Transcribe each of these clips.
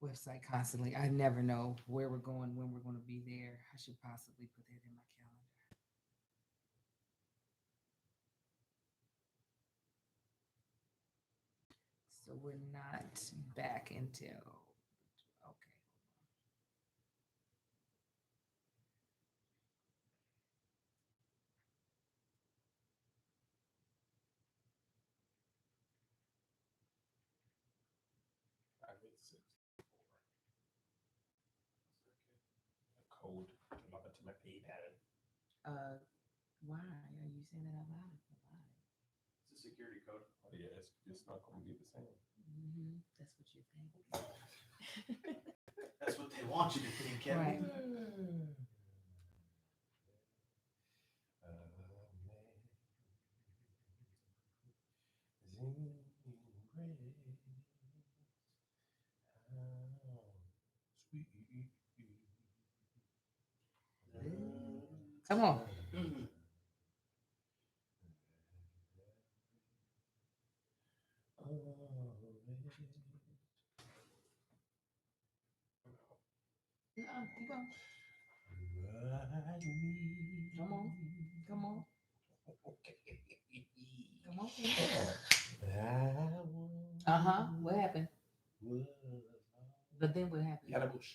website constantly. I never know where we're going, when we're going to be there. I should possibly put that in my calendar. So we're not back until okay. 586. Code to my pay pattern. Why are you saying that out loud? It's a security code. Oh yeah, it's not gonna be the same. That's what you think. That's what they want you to think, Kevin. Right. Come on. Keep on. Come on. Come on. Come on. What happened? But then what happened? Yadabush.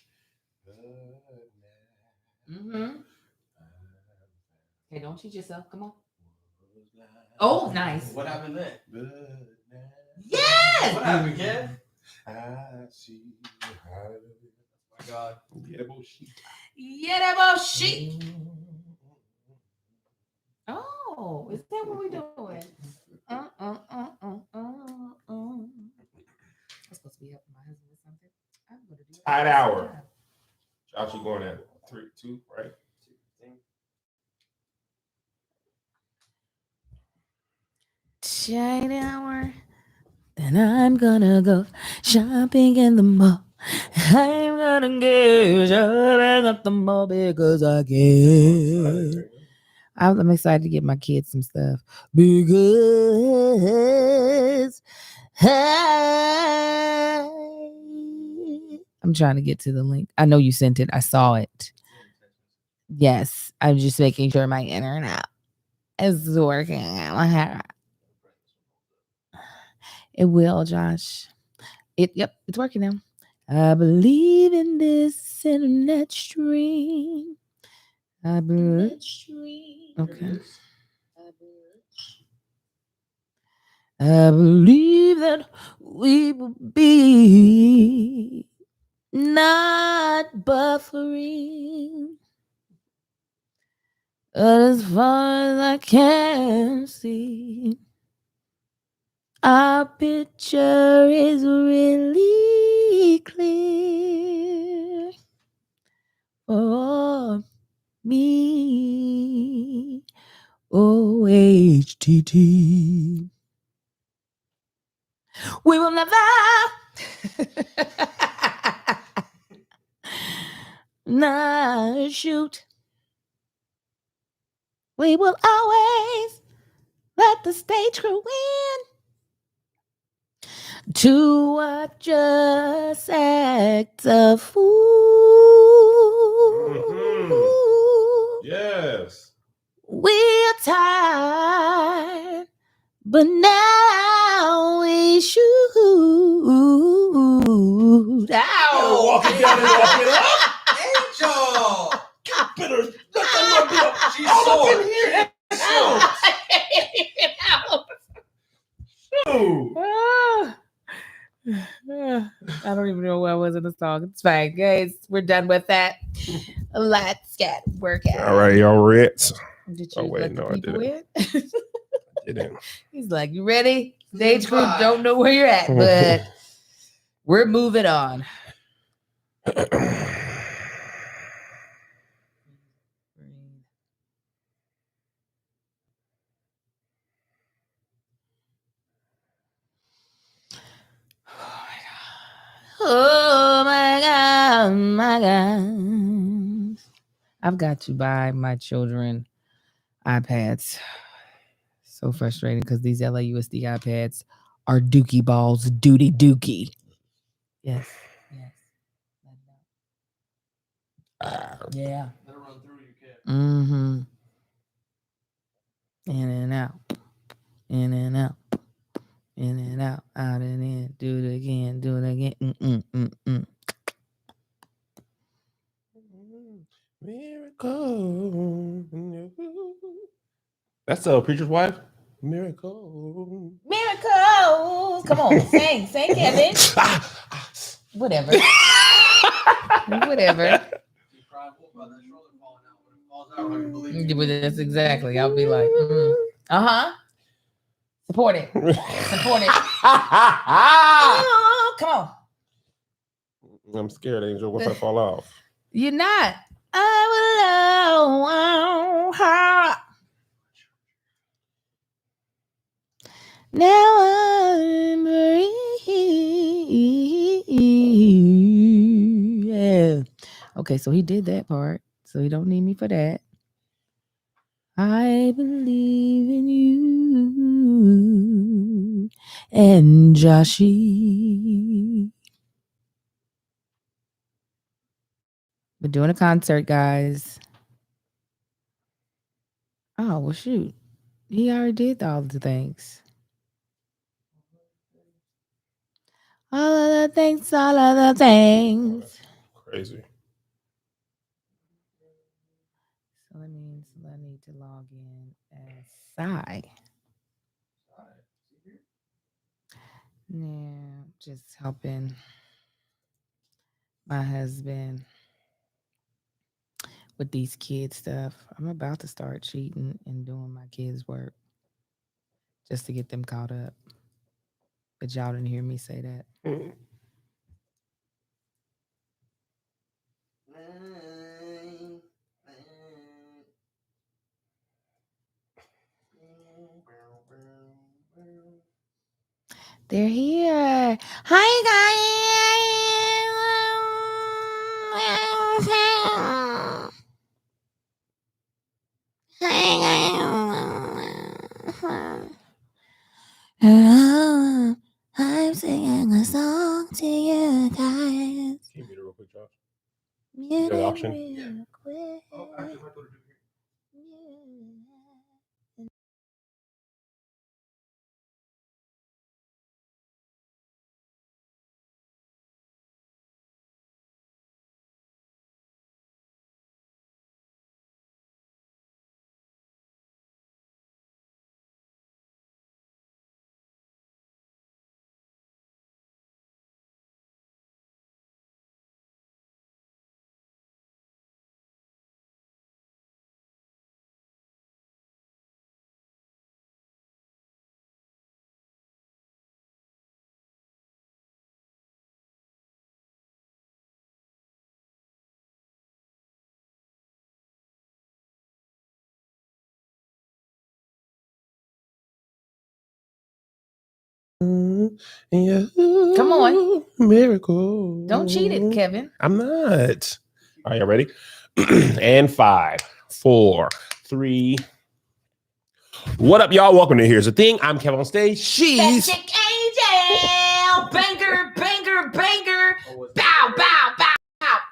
Okay, don't cheat yourself. Come on. Oh, nice. What happened then? Yes. What happened, Kev? I see. Oh my God. Yadabush. Yeah, that about shit. Oh, is that what we're doing? I'm supposed to be helping my husband with something. I'm gonna do it. Tied hour. Josh, you going at 3, 2, right? Tied hour. Then I'm gonna go shopping in the mall. I'm gonna go shopping at the mall because I can. I'm excited to get my kids some stuff because I'm trying to get to the link. I know you sent it. I saw it. Yes, I'm just making sure my internet is working. It will, Josh. Yep, it's working now. I believe in this internet stream. I believe. Okay. I believe that we will be not buffering. But as far as I can see, our picture is really clear for me. OHTT. We will never not shoot. We will always let the stage crew win. To watch us act a fool. Yes. We're tired, but now we shoot. Ow! Walking down and walking up. Angel! Better let that love be up. She's all sore. up in here. I don't even know where I was in the song. It's fine, guys. We're done with that. Let's get working. All right, y'all Reds. Did Oh, you wait, let no, the I people in? Didn't. He's like, you ready? Stage crew Goodbye. don't know where you're at, but we're moving on. Oh my God, my God. I've got to buy my children iPads. So frustrating because these LAUSD iPads are dookie balls, duty dookie. Yes, yes. Yeah. Let it run through you, kid. Mm-hmm. In and out. In and out. In and out. Out and in. Do it again. Do it again. Mm-mm-mm-mm. Miracle. That's Preacher's Wife. Miracle. Miracles. Come on. Sing. Sing, Kevin. Whatever. Whatever. You cry wolf about that shoulder falling out. When it falls out, how you believe Yeah, you but that's exactly. I'll be like, uh-huh. Support it. Support it. Oh, come on. I'm scared, Angel. Once I fall off. You're not. I will love her. Now I'm free. Yeah. Okay, so he did that part. So he don't need me for that. I believe in you and Joshy. We're doing a concert, guys. Oh, well, shoot. He already did all the things. All of the things, all of the things. Crazy. So that means I need to log in as Psy. Yeah, just helping my husband with these kids stuff. I'm about to start cheating and doing my kids' work just to get them caught up. But y'all didn't hear me say that. They're here. Hi, guys. Hello. I'm singing a song to you guys. Can you mute it real quick, Josh? Mute got the it option? real quick. Oh, actually, if I put it here. Yeah. Come on. Miracle. Don't cheat it, Kevin. I'm not. Are you ready? And 5, 4, 3. What up, y'all? Welcome to Here's the Thing. I'm Kevin on stage. She's Chick Angel. Banger, banger, banger. Oh, was it- Bow, bow, bow.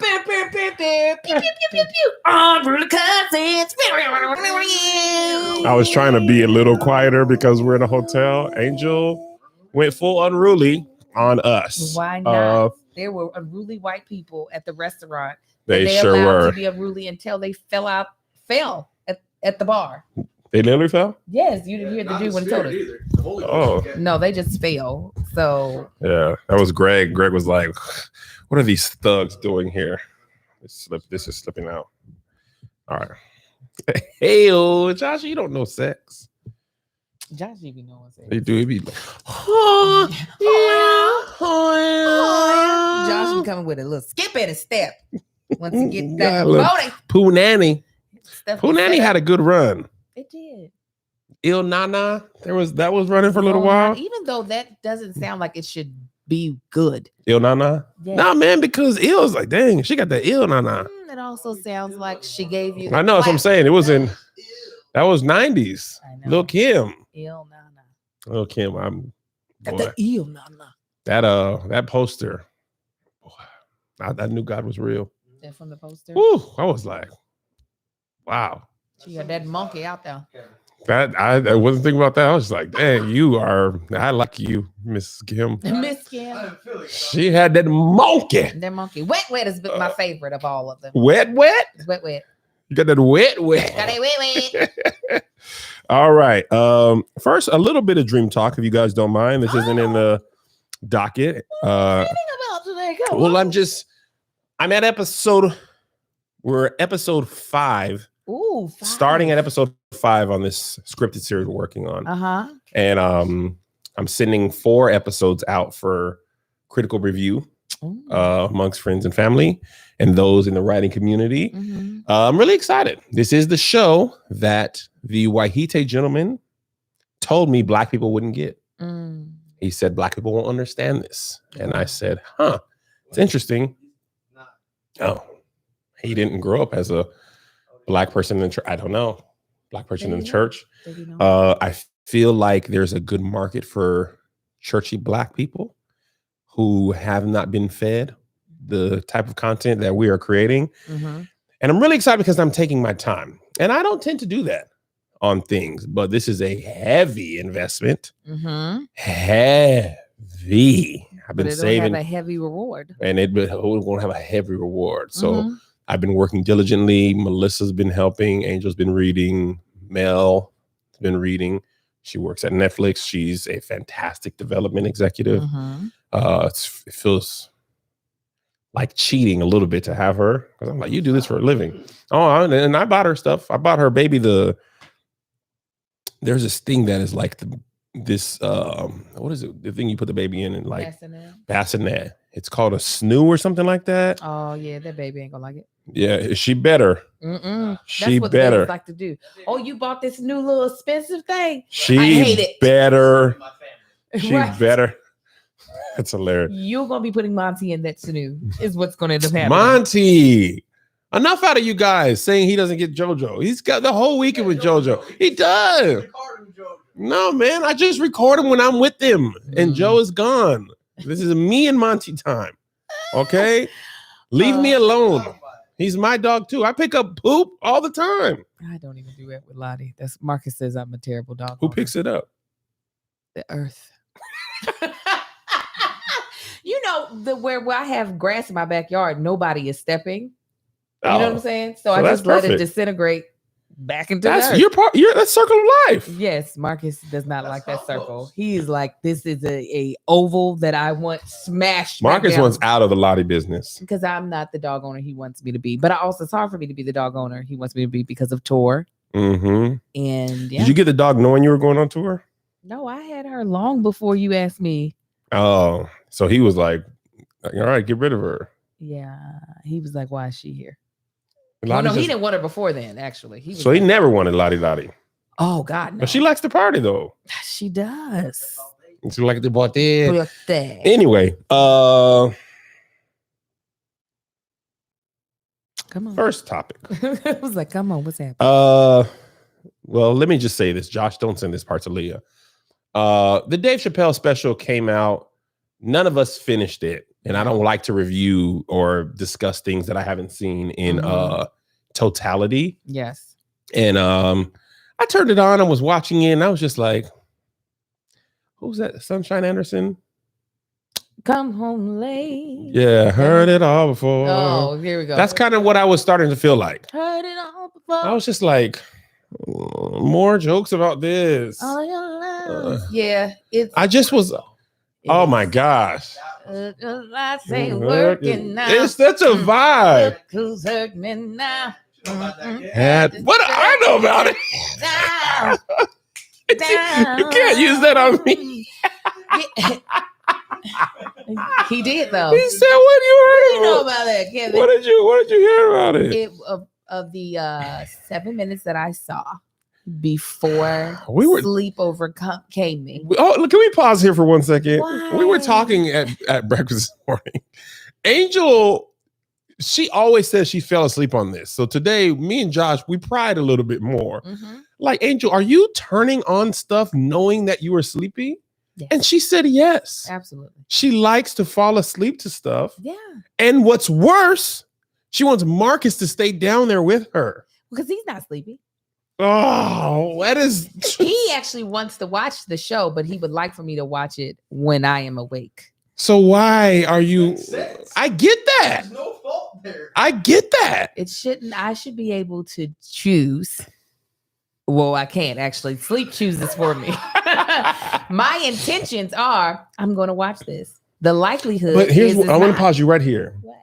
Pew, pew, pew, pew, pew, pew, pew, pew. Unruly cousins. I was trying to be a little quieter because we're in a hotel. Angel went full unruly on us. Why not? There were unruly white people at the restaurant. They They sure allowed were. to be unruly until they fell at the bar. They literally fell? Yes, you didn't hear the Not dude when he told us. spirit either. The Holy Ghost, Oh. okay. No, they just fell. So Yeah, that was Greg. Greg was like, what are these thugs doing here? This is slipping out. All right. Hey, Josh, you don't know sex. Josh even knows it. They do. It be like, Josh be coming with a little skip at his step once he gets Yeah, that look. booty. Pooh Nanny. Stuff Pooh is Nanny set had up. a good run. It did. Il Nana, that was running for a little Oh, while. even though that doesn't sound like it should be good. Il Nana. Yeah. Nah, man, because Il's like, dang, she got that Il Nana. It also sounds like she gave you. I know, that's what I'm saying. It was in, that was 90s. I know. Lil Kim. Il Nana. Lil Kim, I'm, Got boy, the Il Nana. that poster, boy, I knew God was real. That from the poster. Woo, I was like, wow. She got that monkey out there. That I wasn't thinking about that. I was just like, dang, I like you, Miss Kim. Miss I Kim. didn't feel it. She had that monkey. That monkey. Wet Wet is my favorite of all of them. Wet. Wet Wet. You got that wet. Got it wet. All right. First, a little bit of dream talk, if you guys don't mind. This isn't in the docket. About today. Go Well, on. I'm at episode 5. Ooh, Starting at episode 5 on this scripted series we're working on. Uh-huh. And I'm sending 4 episodes out for critical review amongst friends and family and those in the writing community. Mhm. I'm really excited. This is the show that the Waihite gentleman told me Black people wouldn't get. Mm. He said Black people won't understand this. And I said, it's interesting. Oh, he didn't grow up as a Black person in the church. I don't know. Black person in the church. Did you know? I feel like there's a good market for churchy Black people who have not been fed the type of content that we are creating. Mhm. And I'm really excited because I'm taking my time. And I don't tend to do that on things, but this is a heavy investment. Mhm. Heavy. I've But been it'll saving, have a heavy reward. and it won't have a heavy reward. So Mhm. I've been working diligently. Melissa's been helping. Angel's been reading. Mel has been reading. She works at Netflix. She's a fantastic development executive. Mhm. It feels like cheating a little bit to have her, because I'm like, you do this for a living. Oh, and I bought her stuff. I bought her baby there's this thing that is like what is it? The thing you put the baby in and like Bassinet. bassinet. It's called a snoo or something like that. Oh yeah, that baby ain't gonna like it. Yeah, she better. Mm-mm. She That's what the better. babies like to do. Oh, you bought this new little expensive thing. She I hate it. better. My family. She Right. better. That's hilarious. You're gonna be putting Monty in that snoo. Is what's gonna end up happening. Monty. Enough out of you guys saying he doesn't get JoJo. He's got the whole weekend with JoJo. He does. No, man. I just record him when I'm with him and Mm. Joe is gone. This is me and Monty time. Okay? Leave me alone. He's my dog too. I pick up poop all the time. I don't even do that with Lottie. That's Marcus says I'm a terrible dog. Who owner. picks it up? The earth? You know, where I have grass in my backyard, nobody is stepping. You know what I'm saying? So I that's just let it perfect. disintegrate back into the That's earth. your part. That's circle of life. Yes, Marcus does not That's like that circle. compost. He is like, this is a oval that I want smashed. back Marcus down. wants out of the Lottie business. Because I'm not the dog owner he wants me to be. But it's hard for me to be the dog owner he wants me to be because of Tor. Mm-hmm. And yeah. Did you get the dog knowing you were going on tour? No, I had her long before you asked me. Oh, so he was like, all right, get rid of her. Yeah. He was like, why is she here? Lottie Well, no, he just- didn't want her before then, actually. He was so he like, never wanted Lottie Lottie. oh, God, no. But she likes to party though. She does. She like to party. Look at that. Anyway, Come on. first topic. I was like, come on, what's happening? Well, let me just say this. Josh, don't send this part to Leah. The Dave Chappelle special came out. None of us finished it. And I don't like to review or discuss things that I haven't seen in Mhm. totality. Yes. And I turned it on. I was watching it, and I was just like, "Who's that? Sunshine Anderson?" Come home late. Yeah, heard it all before. Oh, here we go. That's kind of what I was starting to feel like. heard it all before. I was just like, more jokes about this. All your love. Uh, Yeah, it's. I just was. Oh my gosh, I say working now. it's such a vibe. Look who's hurting me now. What do I know about it? Down, You can't use that on me. He did though. He said, "What you You heard know about? about that, Kevin? What did you hear about it?" It of the 7 minutes that I saw before We were- sleepover came me. Oh, can we pause here for 1 second? We were Why? talking at breakfast this morning. Angel, she always says she fell asleep on this. So today, me and Josh, we pried a little bit more. Mhm. Like, Angel, are you turning on stuff knowing that you were sleepy? Yes. And she said yes. Absolutely. She likes to fall asleep to stuff. Yeah. And what's worse, She wants Marcus to stay down there with her. Because he's not sleepy. Oh, that is. He actually wants to watch the show, but he would like for me to watch it when I am awake. So why are you? Makes sense. I get that. There's no fault there. I get that. I should be able to choose. Well, I can't actually. Sleep chooses for me. My intentions are I'm going to watch this. The likelihood But here's is what I want to pause you right here. What?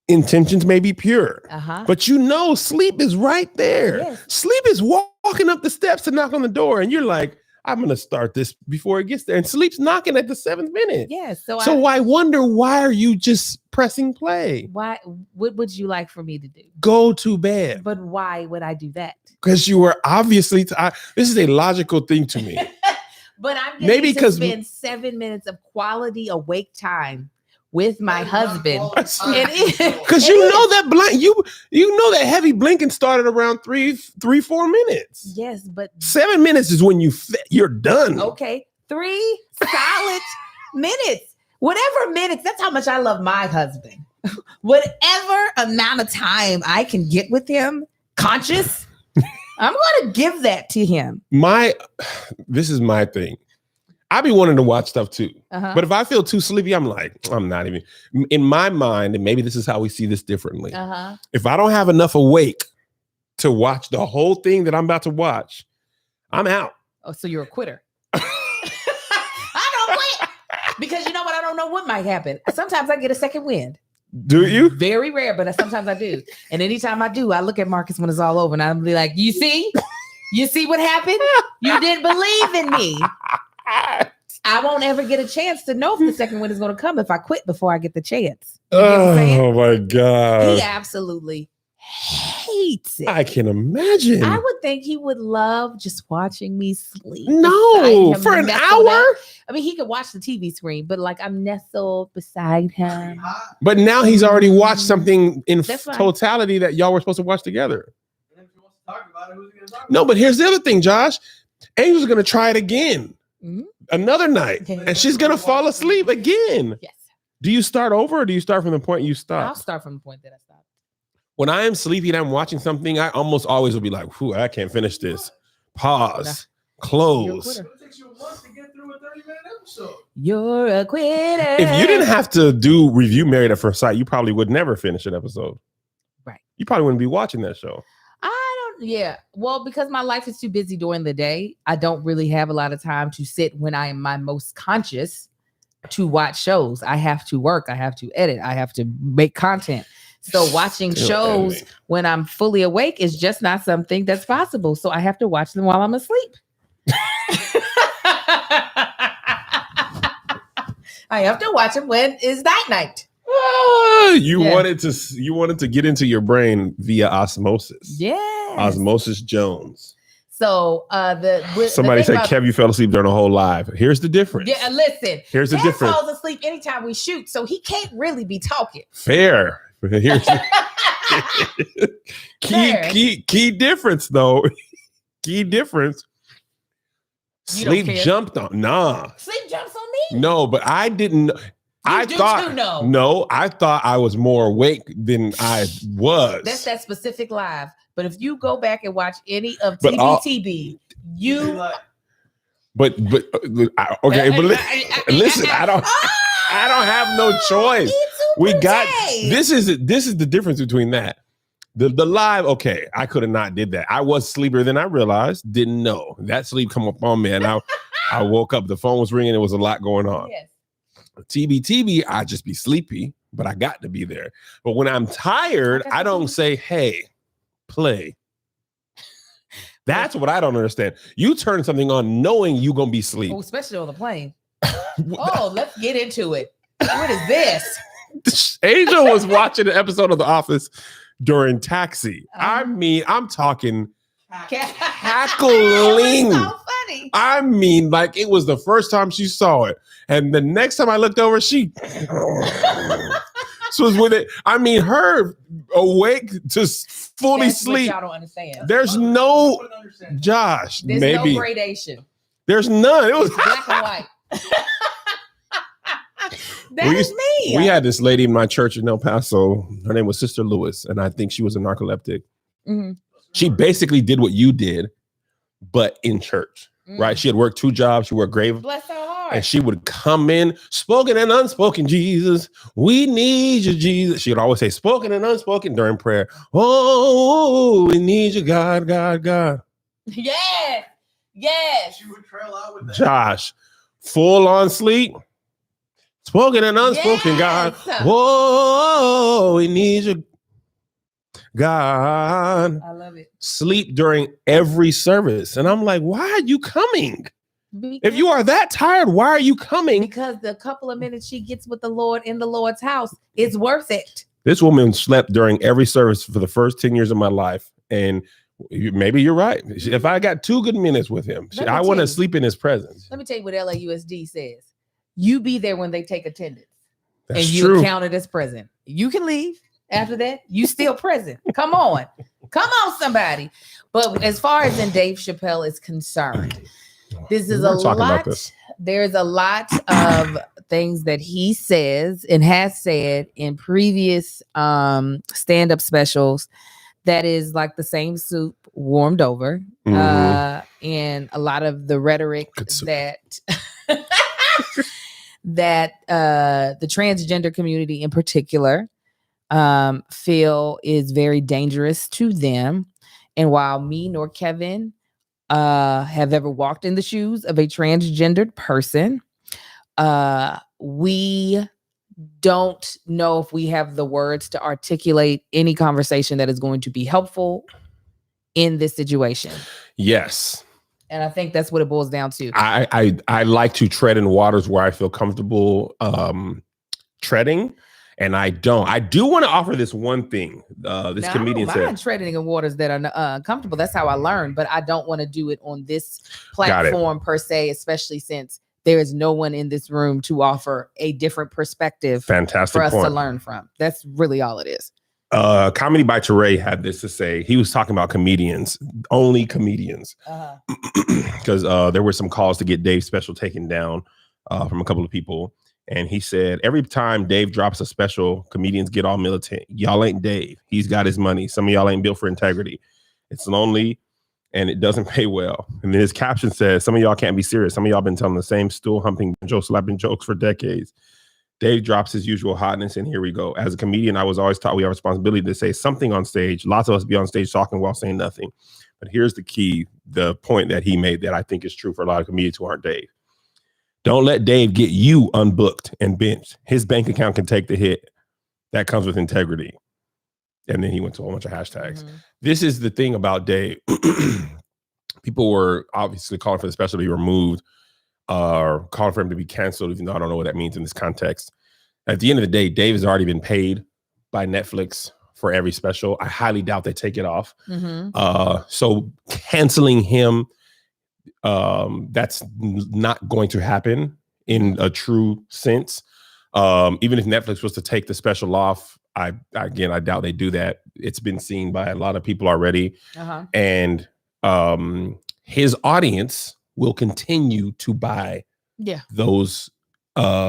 Intentions may be pure, Uh-huh. but you know, sleep is right there. Yes. Sleep is walking up the steps to knock on the door, and you're like, I'm going to start this before it gets there. And sleep's knocking at the 7th minute. Yes. So I wonder, why are you just pressing play? What would you like for me to do? Go to bed. But why would I do that? Because you were obviously, this is a logical thing to me. But I'm getting Maybe to 'cause- spend 7 minutes of quality awake time with my That is not husband. quality time. It is. Because It you is. know that you know that heavy blinking started around 4 minutes. Yes, but 7 minutes is when you're done. okay, 3 solid minutes. Whatever minutes, that's how much I love my husband. Whatever amount of time I can get with him, conscious, I'm going to give that to him. This is my thing. I be wanting to watch stuff too. Uh-huh. But if I feel too sleepy, I'm like, I'm not even in my mind, and maybe this is how we see this differently. Uh-huh. If I don't have enough awake to watch the whole thing that I'm about to watch, I'm out. Oh, so you're a quitter. I don't quit. Because you know what? I don't know what might happen. Sometimes I get a second wind. Do you? Very rare, but sometimes I do. And anytime I do, I look at Marcus when it's all over and I'll be like, you see? You see what happened? You didn't believe in me. I won't ever get a chance to know if the second wind is going to come if I quit before I get the chance. You get what I'm saying? Oh my God. He absolutely hates it. I can imagine. I would think he would love just watching me sleep. No, beside him for and an nestled hour. up. I mean, he could watch the TV screen, but like I'm nestled beside him. Hot. But now he's already watched something in That's fine. totality that y'all were supposed to watch together. And if he wants to talk about it, who's he going to talk No, about? but here's the other thing, Josh. Angel's gonna try it again Mhm. another night, Okay. and she's gonna fall asleep again. Yes. Do you start over, or do you start from the point you I'll stopped? start from the point that I stopped. When I am sleepy and I'm watching something, I almost always will be like, "Whew, I can't finish this." Pause. You're a Close. quitter. It takes you a month to get through a 30-minute episode. You're a quitter. If you didn't have to do review Married at First Sight, you probably would never finish an episode. Right. You probably wouldn't be watching that show. Yeah. Well, because my life is too busy during the day, I don't really have a lot of time to sit when I am my most conscious to watch shows. I have to work. I have to edit. I have to make content. So watching Still shows editing. when I'm fully awake is just not something that's possible. So I have to watch them while I'm asleep. I have to watch them when it's night. You Yeah. wanted to get into your brain via osmosis. Yeah. Osmosis Jones. So Somebody the said thing about- Kev, you fell asleep during the whole live. Here's the difference. Yeah, listen. Here's the Kev difference. falls asleep anytime we shoot, so he can't really be talking. Fair. Here's the Fair. key difference though. Key difference. You don't Sleep care. jumped on. Nah. Sleep jumps on me. No, but I didn't. I do thought too, no. no, I thought I was more awake than I was. That's that specific live. But if you go back and watch any of But all- TBTB, Be you like, But okay, but listen, I don't have no choice. We got this is the difference between that. The live, okay, I could have not did that. I was sleepier than I realized. Didn't know that sleep come up on me, and I woke up. The phone was ringing. There was a lot going on. Yes. TBTB, I just be sleepy, but I got to be there. But when I'm tired, I don't say, "Hey, play." That's what I don't understand. You turn something on knowing you gonna be asleep. Oh, especially on the plane. Oh, let's get into it. What is this? Angel was watching an episode of The Office during Taxi. I Uh-huh. mean, I'm talking Cackling. Cackling. So funny. I mean, like it was the first time she saw it. And the next time I looked over, she so was with it. I mean, her awake to fully That's what sleep. y'all don't understand. There's I no wouldn't understand. Josh, There's maybe no gradation. there's none. It was It's black and white. That is me. We had this lady in my church in El Paso. Her name was Sister Lewis, and I think she was a narcoleptic. Mhm. She basically did what you did, but in church, right? She had worked 2 jobs. She worked grave. Bless her heart. And she would come in, spoken and unspoken, Jesus, we need you, Jesus. She would always say, spoken and unspoken during prayer. Oh, we need you, God, God, God. Yes. Yes. She would trail out with that. Josh, full on sleep. Spoken and unspoken, God. Yes. Whoa, we need you, God. I love it. Sleep during every service. And I'm like, why are you coming? If Because- you are that tired, why are you coming? because the couple of minutes she gets with the Lord in the Lord's house is worth it. This woman slept during every service for the first 10 years of my life. And maybe you're right. If I got 2 good minutes with him, Let me I tell want to you. sleep in his presence. Let me tell you what LAUSD says. You be there when they take attendance. That's and you true. count it as present. You can leave after that. You still present. Come on. Come on, somebody. But as far as in Dave Chappelle is concerned, this is We a were talking about lot. this. There's a lot of things that he says and has said in previous stand-up specials that is like the same soup warmed over. Mhm. And a lot of the rhetoric Good soup. that that the transgender community in particular feel is very dangerous to them. And while me nor Kevin have ever walked in the shoes of a transgendered person, we don't know if we have the words to articulate any conversation that is going to be helpful in this situation. Yes. And I think that's what it boils down to. I like to tread in waters where I feel comfortable treading, and I don't. I do want to offer this one thing. This Now, comedian I don't mind said, treading in waters that are comfortable. That's how I learn, but I don't want to do it on this Got it. platform per se, especially since there is no one in this room to offer a different perspective fantastic for us point. to learn from. That's really all it is. Comedy by Teray had this to say. He was talking about comedians, only comedians, because there were some calls to get Dave's special taken down from a couple of people. And he said, every time Dave drops a special, comedians get all militant. Y'all ain't Dave. He's got his money. Some of y'all ain't built for integrity. It's lonely and it doesn't pay well. And then his caption says, some of y'all can't be serious. Some of y'all been telling the same stool humping, joke slapping jokes for decades. Dave drops his usual hotness, and here we go. As a comedian, I was always taught we have a responsibility to say something on stage. Lots of us be on stage talking while saying nothing. But here's the key, the point that he made that I think is true for a lot of comedians who aren't Dave. Don't let Dave get you unbooked and benched. His bank account can take the hit. That comes with integrity. And then he went to a whole bunch of hashtags. This is the thing about Dave. People were obviously calling for the special to be removed, or calling for him to be canceled, even though I don't know what that means in this context. At the end of the day, Dave has already been paid by Netflix for every special. I highly doubt they take it off. So canceling him, that's not going to happen in a true sense. Even if Netflix was to take the special off, I doubt they do that. It's been seen by a lot of people already. And his audience will continue to buy those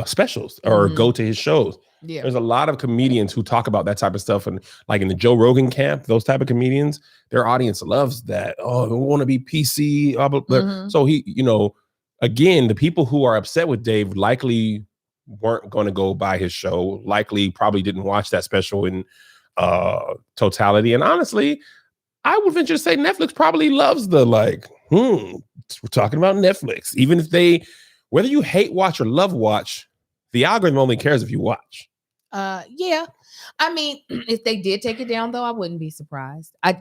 specials or go to his shows. There's a lot of comedians who talk about that type of stuff, and like in the Joe Rogan camp, those type of comedians, their audience loves that. Oh, we want to be PC. Blah, blah, blah. So he, again, the people who are upset with Dave likely weren't going to go buy his show, likely probably didn't watch that special in totality. And honestly, I would venture to say Netflix probably loves the we're talking about Netflix. Even if whether you hate watch or love watch, the algorithm only cares if you watch. Yeah. I mean, if they did take it down, though, I wouldn't be surprised. I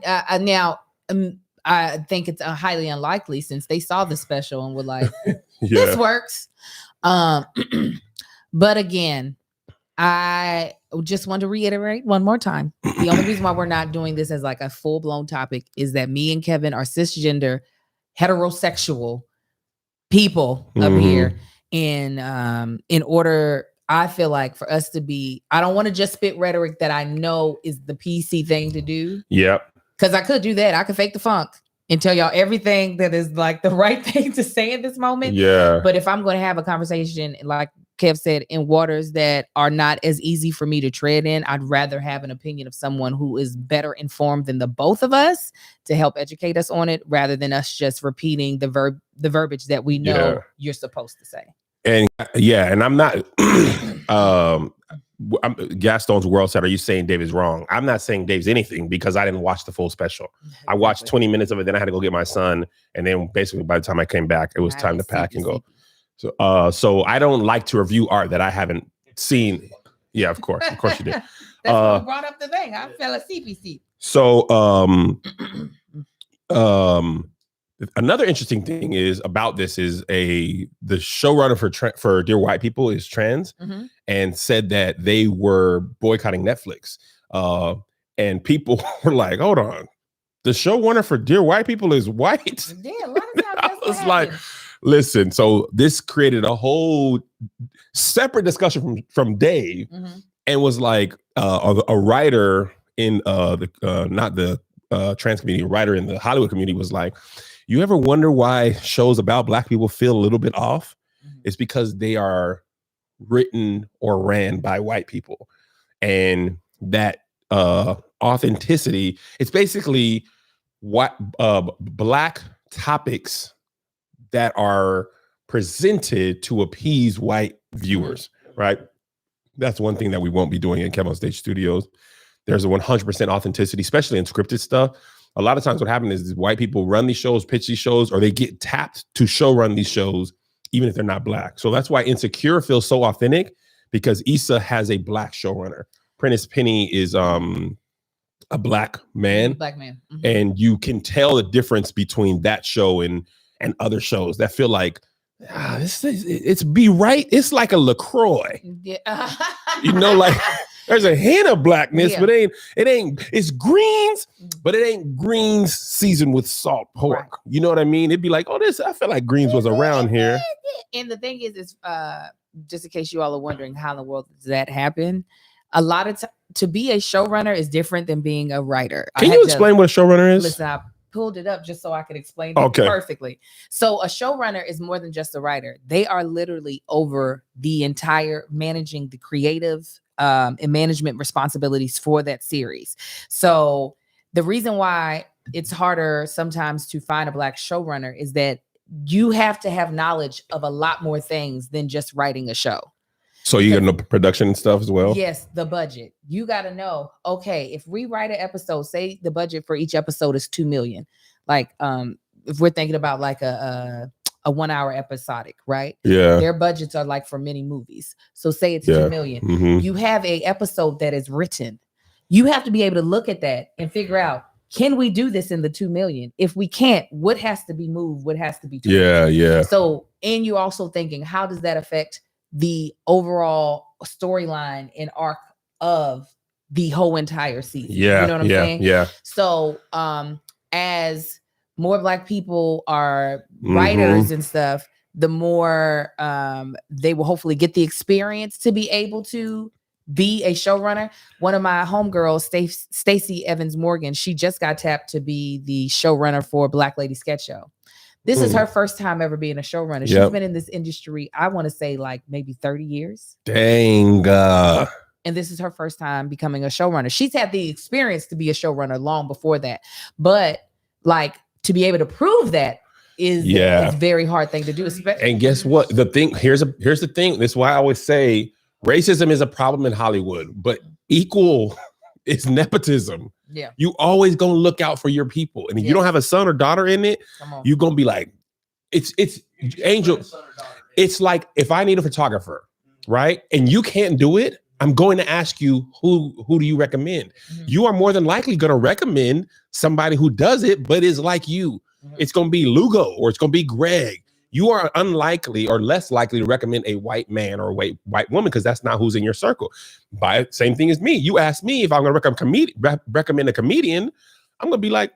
think it's highly unlikely since they saw the special and were like, this works. But again, I just want to reiterate one more time. The only reason why we're not doing this as like a full-blown topic is that me and Kevin are cisgender, heterosexual people up here. And in order, I feel like for us to be, I don't want to just spit rhetoric that I know is the PC thing to do. Yep. Because I could do that. I could fake the funk and tell y'all everything that is like the right thing to say in this moment. Yeah. But if I'm going to have a conversation like Kev said, in waters that are not as easy for me to tread in, I'd rather have an opinion of someone who is better informed than the both of us to help educate us on it, rather than us just repeating the verbiage that we know you're supposed to say. And and I'm not Gaston's World said, are you saying Dave is wrong? I'm not saying Dave's anything because I didn't watch the full special. Exactly. I watched 20 minutes of it, then I had to go get my son, and then basically by the time I came back, it was time to pack and go. So I don't like to review art that I haven't seen. Yeah, of course you did. That's what brought up the thing. I fell asleep. So another interesting thing is about this is the showrunner for Dear White People is trans, and said that they were boycotting Netflix. And people were like, hold on, the showrunner for Dear White People is white? Yeah, a lot of times I was like, listen, so this created a whole separate discussion from Dave, and was like a writer in not the trans community, a writer in the Hollywood community was like, you ever wonder why shows about Black people feel a little bit off? It's because they are written or ran by white people. And that authenticity, it's basically what Black topics that are presented to appease white viewers, right? That's one thing that we won't be doing in Kev on Stage Studios. There's a 100% authenticity, especially in scripted stuff. A lot of times what happens is white people run these shows, pitch these shows, or they get tapped to show run these shows, even if they're not Black. So that's why Insecure feels so authentic, because Issa has a Black showrunner. Prentice Penny is a Black man. And you can tell the difference between that show and other shows that feel like, it's Be Right. It's like a LaCroix. Yeah. You know, like there's a hint of Blackness, but it's greens, but it ain't greens seasoned with salt pork. Right. You know what I mean? It'd be like, I feel like greens was around here. And the thing is just in case you all are wondering how in the world does that happen, a lot of to be a showrunner is different than being a writer. Can you explain what a showrunner is? Listen, I pulled it up just so I could explain it perfectly. So a showrunner is more than just a writer. They are literally over the entire managing the creative and management responsibilities for that series. So the reason why it's harder sometimes to find a Black showrunner is that you have to have knowledge of a lot more things than just writing a show. So you got to know production and stuff as well? Yes, the budget. You got to know, okay, if we write an episode, say the budget for each episode is $2 million. Like, if we're thinking about like a 1 hour episodic, right? Yeah. Their budgets are like for many movies. So say it's $2 million. You have a episode that is written. You have to be able to look at that and figure out, can we do this in the $2 million? If we can't, what has to be moved? What has to be tweaked? Yeah. So, and you're also thinking, how does that affect the overall storyline and arc of the whole entire season? Yeah. You know what I'm saying? Yeah. So, as more Black people are writers and stuff, the more they will hopefully get the experience to be able to be a showrunner. One of my homegirls, Stacey Evans Morgan, she just got tapped to be the showrunner for Black Lady Sketch Show. This is her first time ever being a showrunner. She's been in this industry, I want to say like maybe 30 years. Dang. And this is her first time becoming a showrunner. She's had the experience to be a showrunner long before that. But like to be able to prove that is a very hard thing to do. And guess what? Here's the thing. That's why I always say racism is a problem in Hollywood, but equal is nepotism. Yeah. You always gonna look out for your people. And if you don't have a son or daughter in it, you're gonna be like, it's Angel. It's like if I need a photographer, right? And you can't do it, I'm going to ask you, who do you recommend? You are more than likely gonna recommend somebody who does it, but is like you. It's gonna be Lugo or it's gonna be Greg. You are unlikely or less likely to recommend a white man or a white woman because that's not who's in your circle. Same thing as me. You ask me if I'm going to recommend a comedian, I'm going to be like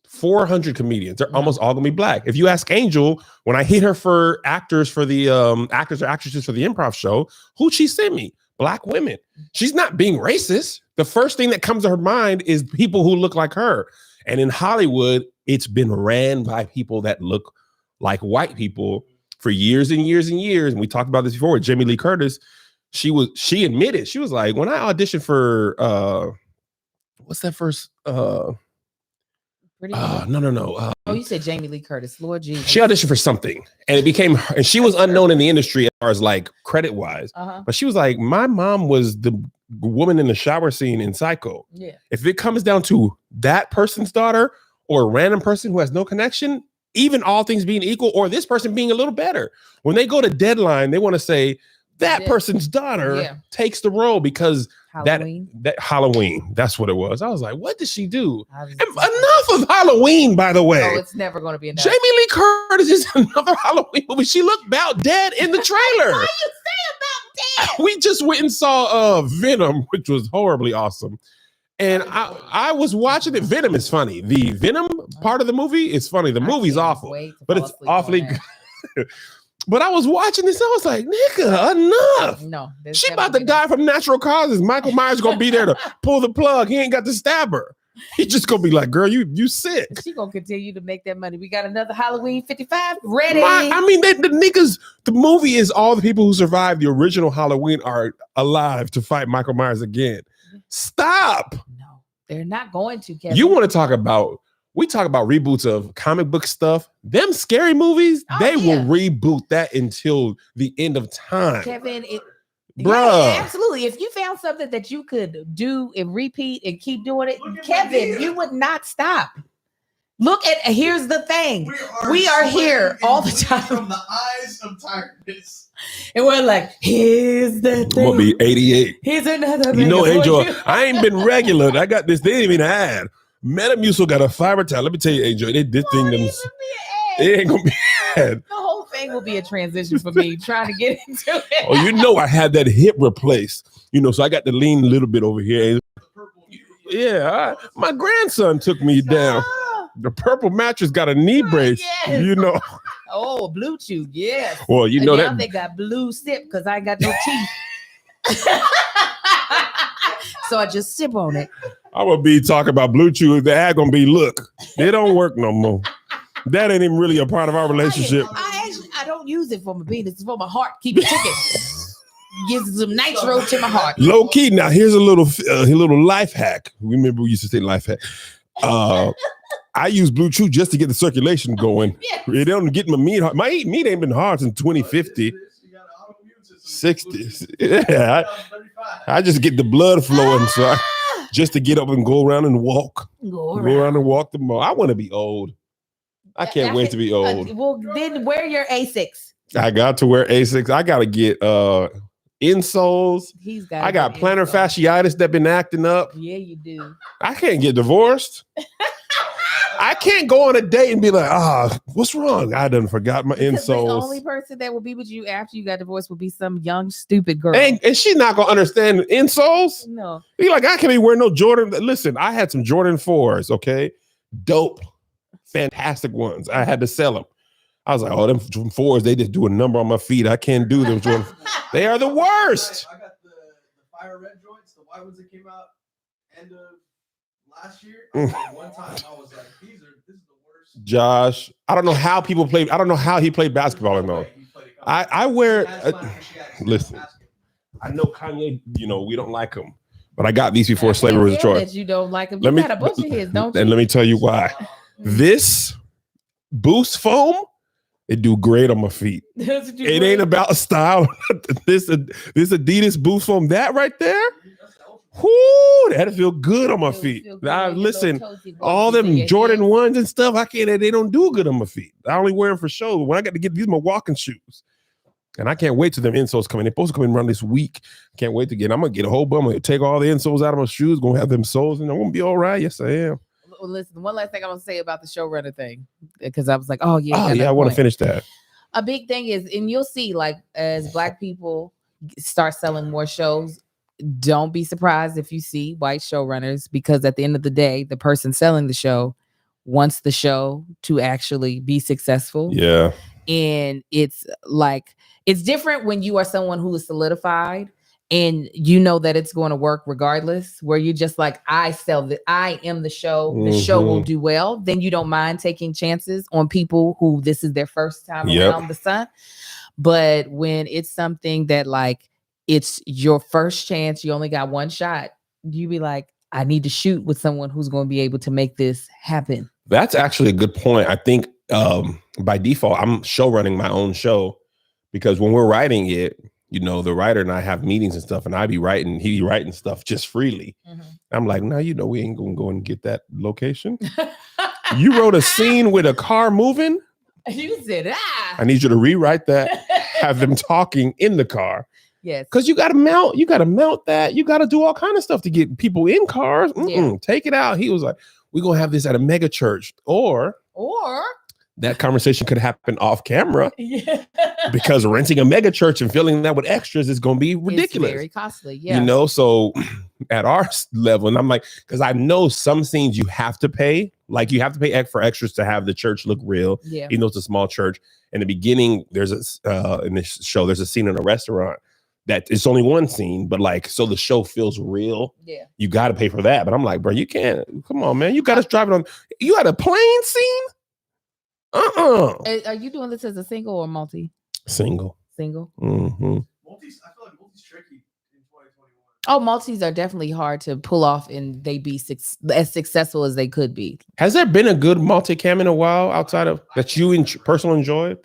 400 comedians. They're almost all going to be Black. If you ask Angel, when I hit her for actors for the actors or actresses for the improv show, who'd she send me? Black women. She's not being racist. The first thing that comes to her mind is people who look like her. And in Hollywood, it's been ran by people that look like white people for years and years and years, and we talked about this before with Jamie Lee Curtis. She admitted, she was like, when I auditioned for what's that first Pretty Woman? no. Oh, you said Jamie Lee Curtis. Lord Jesus. She auditioned for something, and it became her, and she was unknown in the industry as far as like credit wise. But she was like, my mom was the woman in the shower scene in Psycho. Yeah. If it comes down to that person's daughter or a random person who has no connection, even all things being equal, or this person being a little better, when they go to deadline, they want to say that person's daughter takes the role because Halloween. that Halloween, that's what it was. I was like, what did she do? Enough of Halloween, by the way. No, it's never going to be enough. Jamie Lee Curtis is another Halloween movie. She looked about dead in the trailer. Why you say about dead? We just went and saw Venom, which was horribly awesome. And I was watching it. Venom is funny. The Venom part of the movie is funny. The movie's awful, but it's awfully good. But I was watching this. I was like, nigga, enough. No. She about to die from natural causes. Michael Myers going to be there to pull the plug. He ain't got to stab her. He just going to be like, girl, you sick. She going to continue to make that money. We got another Halloween 55 ready. I mean, the niggas, the movie is all the people who survived the original Halloween are alive to fight Michael Myers again. Stop. No, they're not going to, Kevin. You want to talk about, we talk about reboots of comic book stuff. Them scary movies, they will reboot that until the end of time. Kevin, bruh. Yeah, absolutely. If you found something that you could do and repeat and keep doing it, Kevin, you would not stop. Look at, here's the thing. We are here all the time. From the eyes of tiredness. And we're like, here's the thing. I'm gonna be 88. Here's another. You know, Angel, I ain't been regular. I got this. They didn't even add. Metamucil got a fiber towel. Let me tell you, Angel, this thing, it ain't gonna be ad. The whole thing will be a transition for me trying to get into it. Oh, you know, I had that hip replaced, so I got to lean a little bit over here. Yeah, my grandson took me down. The purple mattress got a knee brace, yes. Oh, Blue Chew, yes. Well, now that they got Blue Sip because I ain't got no teeth. So I just sip on it. I'm gonna be talking about Blue Chew. The ad gonna be, look, they don't work no more. That ain't even really a part of our relationship. I don't use it for my penis. It's for my heart. Keep it ticking. Gives some nitro to my heart. Low key. Now here's a little life hack. Remember we used to say life hack. I use Blue Chew just to get the circulation going. Yes. It don't get my meat hard. My meat ain't been hard since 2050. 60. Yeah, I just get the blood flowing, so just to get up and go around and walk. Go around and walk the mall. I want to be old. I can't wait to be old. Well, then wear your Asics. I got to wear Asics. I got to get insoles. I got plantar fasciitis that been acting up. Yeah, you do. I can't get divorced. I can't go on a date and be like, what's wrong? I done forgot my insoles. The only person that will be with you after you got divorced will be some young, stupid girl. And she's not going to understand insoles. No. Be like, I can't be wearing no Jordan. Listen, I had some Jordan 4s, okay? Dope. Fantastic ones. I had to sell them. I was like, them 4s, they just do a number on my feet. I can't do them. Jordan. They are the worst. I got the fire red joints, the white ones that came out end of last year. One time I was like, this is the worst. Josh, I don't know how people play. I don't know how he played basketball in those. I wear. Listen, I know Kanye. We don't like him, but I got these before slavery was a choice. That you don't like him. You got a bunch of his, don't you? And let me tell you why. This Boost foam, it do great on my feet. It ain't about style. This Adidas Boost foam, that right there. Whoo, that'll feel good on my feet. Now, listen, all them Jordan 1s and stuff, they don't do good on my feet. I only wear them for show. When I got to get these, my walking shoes. And I can't wait till them insoles come in. They're supposed to come in around this week. Can't wait to get. I'm going to get a whole bunch. I'm going to take all the insoles out of my shoes. Going to have them soles and I'm going to be all right. Yes, I am. Well, listen, one last thing I'm going to say about the showrunner thing. Because I was like, I want to finish that. A big thing is, and you'll see, like, as Black people start selling more shows, don't be surprised if you see white showrunners, because at the end of the day, the person selling the show wants the show to actually be successful. Yeah. And it's like, it's different when you are someone who is solidified and you know that it's going to work regardless, where you just like, I am the show, the show will do well, then you don't mind taking chances on people who this is their first time around the sun. But when it's something that like it's your first chance, you only got one shot, you be like, I need to shoot with someone who's going to be able to make this happen. That's actually a good point. I think by default, I'm show running my own show, because when we're writing it, you know, the writer and I have meetings and stuff, and he be writing stuff just freely. I'm like, no, you know, we ain't gonna go and get that location. You wrote a scene with a car moving. You said, I need you to rewrite that, have them talking in the car. Yes. Because you gotta mount that. You gotta do all kind of stuff to get people in cars. Take it out. He was like, we're gonna have this at a mega church. Or that conversation could happen off camera. Yeah. Because renting a mega church and filling that with extras is going to be ridiculous. It's very costly. Yeah. You know, so at our level, and I'm like, because I know some scenes you have to pay, like you have to pay for extras to have the church look real. Yeah. Even though it's a small church. In the beginning, there's in this show, there's a scene in a restaurant that it's only one scene, but like, so the show feels real. Yeah. You got to pay for that. But I'm like, bro, you can't. Come on, man. You got to drive it on. You had a plane scene? Are you doing this as a single or multi? Single. Multis, I feel like multis tricky in 2021. Oh, multis are definitely hard to pull off, and they be as successful as they could be. Has there been a good multicam in a while outside of that you personally enjoyed?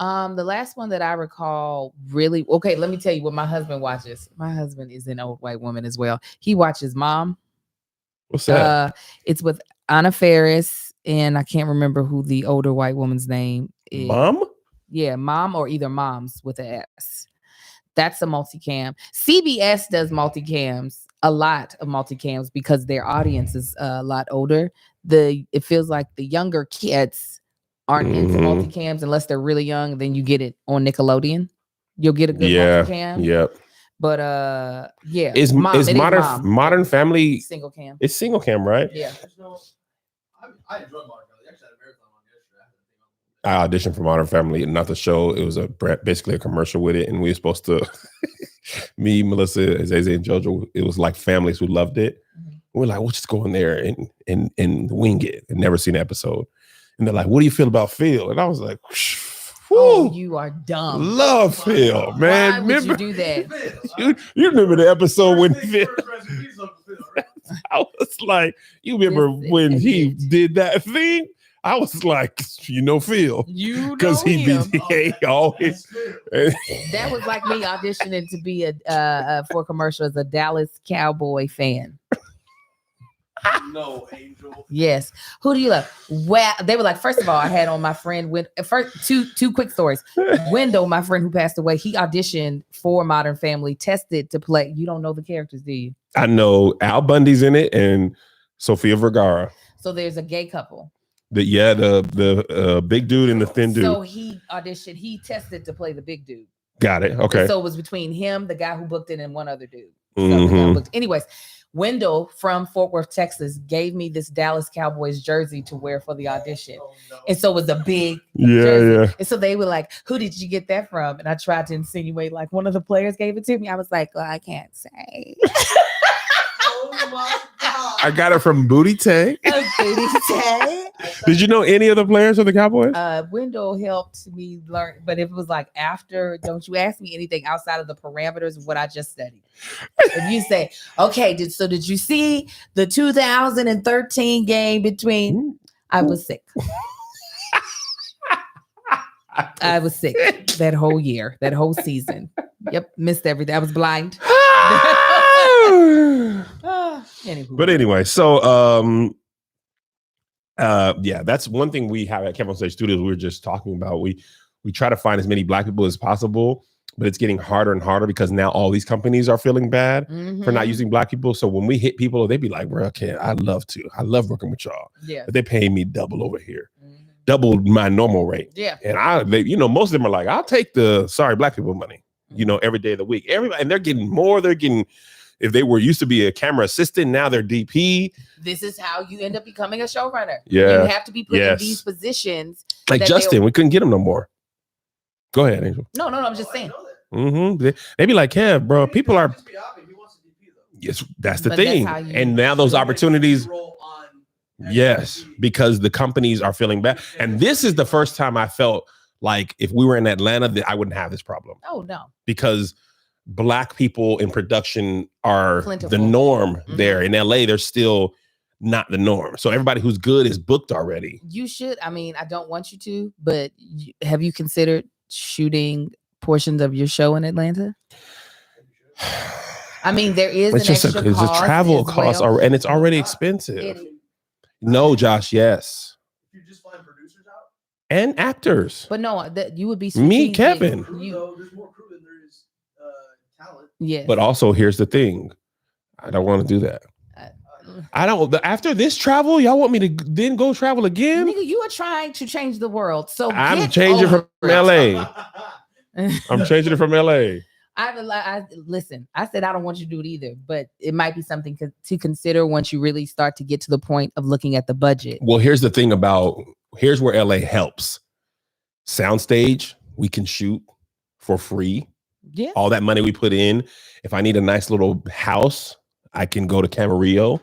The last one that I recall really, okay, let me tell you what my husband watches. My husband is an old white woman as well. He watches Mom. What's that? It's with Anna Faris, and I can't remember who the older white woman's name is. Mom? Yeah, Mom, or either Moms with an S. That's a multicam. CBS does multicams, a lot of multicams, because their audience is a lot older. It feels like the younger kids aren't into multicams unless they're really young. Then you get it on Nickelodeon. You'll get a good multicam. Yep. But yeah. Is Modern Family single cam? It's single cam, right? Yeah. I enjoy Modern Family. Actually, I had a marathon on yesterday. I auditioned for Modern Family, not the show. It was basically a commercial with it, and we were supposed to, me, Melissa, Zay, and JoJo. It was like families who loved it. We're like, we'll just go in there and wing it, and never seen an episode. And they're like, "What do you feel about Phil?" And I was like, "Oh, you are dumb." Love Phil, man. Why would you do that? You remember the episode when Phil? I was like, you remember when he did that thing? I was like, you know, Phil, because he always. That was like me auditioning to be for a commercial as a Dallas Cowboy fan. No, Angel. Yes. Who do you love? Well, they were like, first of all, I had on my friend first two quick stories. Wendell, my friend who passed away, he auditioned for Modern Family, tested to play. You don't know the characters, do you? I know Al Bundy's in it and Sofia Vergara. So there's a gay couple. The big dude and the thin dude. So he auditioned, he tested to play the big dude. Got it. Okay. So it was between him, the guy who booked it, and one other dude. Anyways, Wendell from Fort Worth, Texas, gave me this Dallas Cowboys jersey to wear for the audition. Oh, no. And so it was a big jersey. Yeah. And so they were like, "Who did you get that from?" And I tried to insinuate like one of the players gave it to me. I was like, "Well, I can't say." Oh my God. I got it from Booty Tay. Booty Tay. Did you know any of the players of the Cowboys? Wendell helped me learn, but it was like after, don't you ask me anything outside of the parameters of what I just studied. If you say, okay, did you see the 2013 game between, I was sick. I was sick that whole year, that whole season. Yep, missed everything. I was blind. But anyway, so yeah, that's one thing we have at Kevin on Stage Studios. We were just talking about. We try to find as many Black people as possible, but it's getting harder and harder because now all these companies are feeling bad for not using Black people. So when we hit people, they be like, "Bro, okay, I love working with y'all. Yeah, but they're paying me double over here, double my normal rate. Yeah, and most of them are like, I'll take the Black people money, every day of the week. Everybody, and they're getting more. They're getting. If they were used to be a camera assistant, now they're DP. This is how you end up becoming a showrunner. Yeah. You have to be put in these positions. Like Justin, we couldn't get him no more. Go ahead, Angel. No, I'm just saying. They be like, yeah, bro, people are. Just be happy. He wants to DP though. Yes, that's the But that's thing. how you- And now those opportunities. Roll on Yes, NBC. because the companies are feeling bad. And this is the first time I felt like if we were in Atlanta, that I wouldn't have this problem Oh no. because Black people in production are Plentiful. the norm Mhm. there. In LA, they're still not the norm. So everybody who's good is booked already. You should. I mean, I don't want you to, but have you considered shooting portions of your show in Atlanta? I mean, there is It's an just extra a cost travel as cost, well. and it's already It- expensive. No, Josh, yes. If you just find producers out, And actors. But no, that you would be Me, strategic. Kevin. crew, You, though, there's more crew than there is talent. yes. But also, here's the thing. I don't want to do that. I don't. After this travel, y'all want me to then go travel again? Nigga, you are trying to change the world. So I'm get changing from over it. LA. I'm changing it from LA. I listen. I said I don't want you to do it either, but it might be something to consider once you really start to get to the point of looking at the budget. Well, here's the thing about here's where LA helps. Soundstage, we can shoot for free. Yeah, All that money we put in. If I need a nice little house, I can go to Camarillo.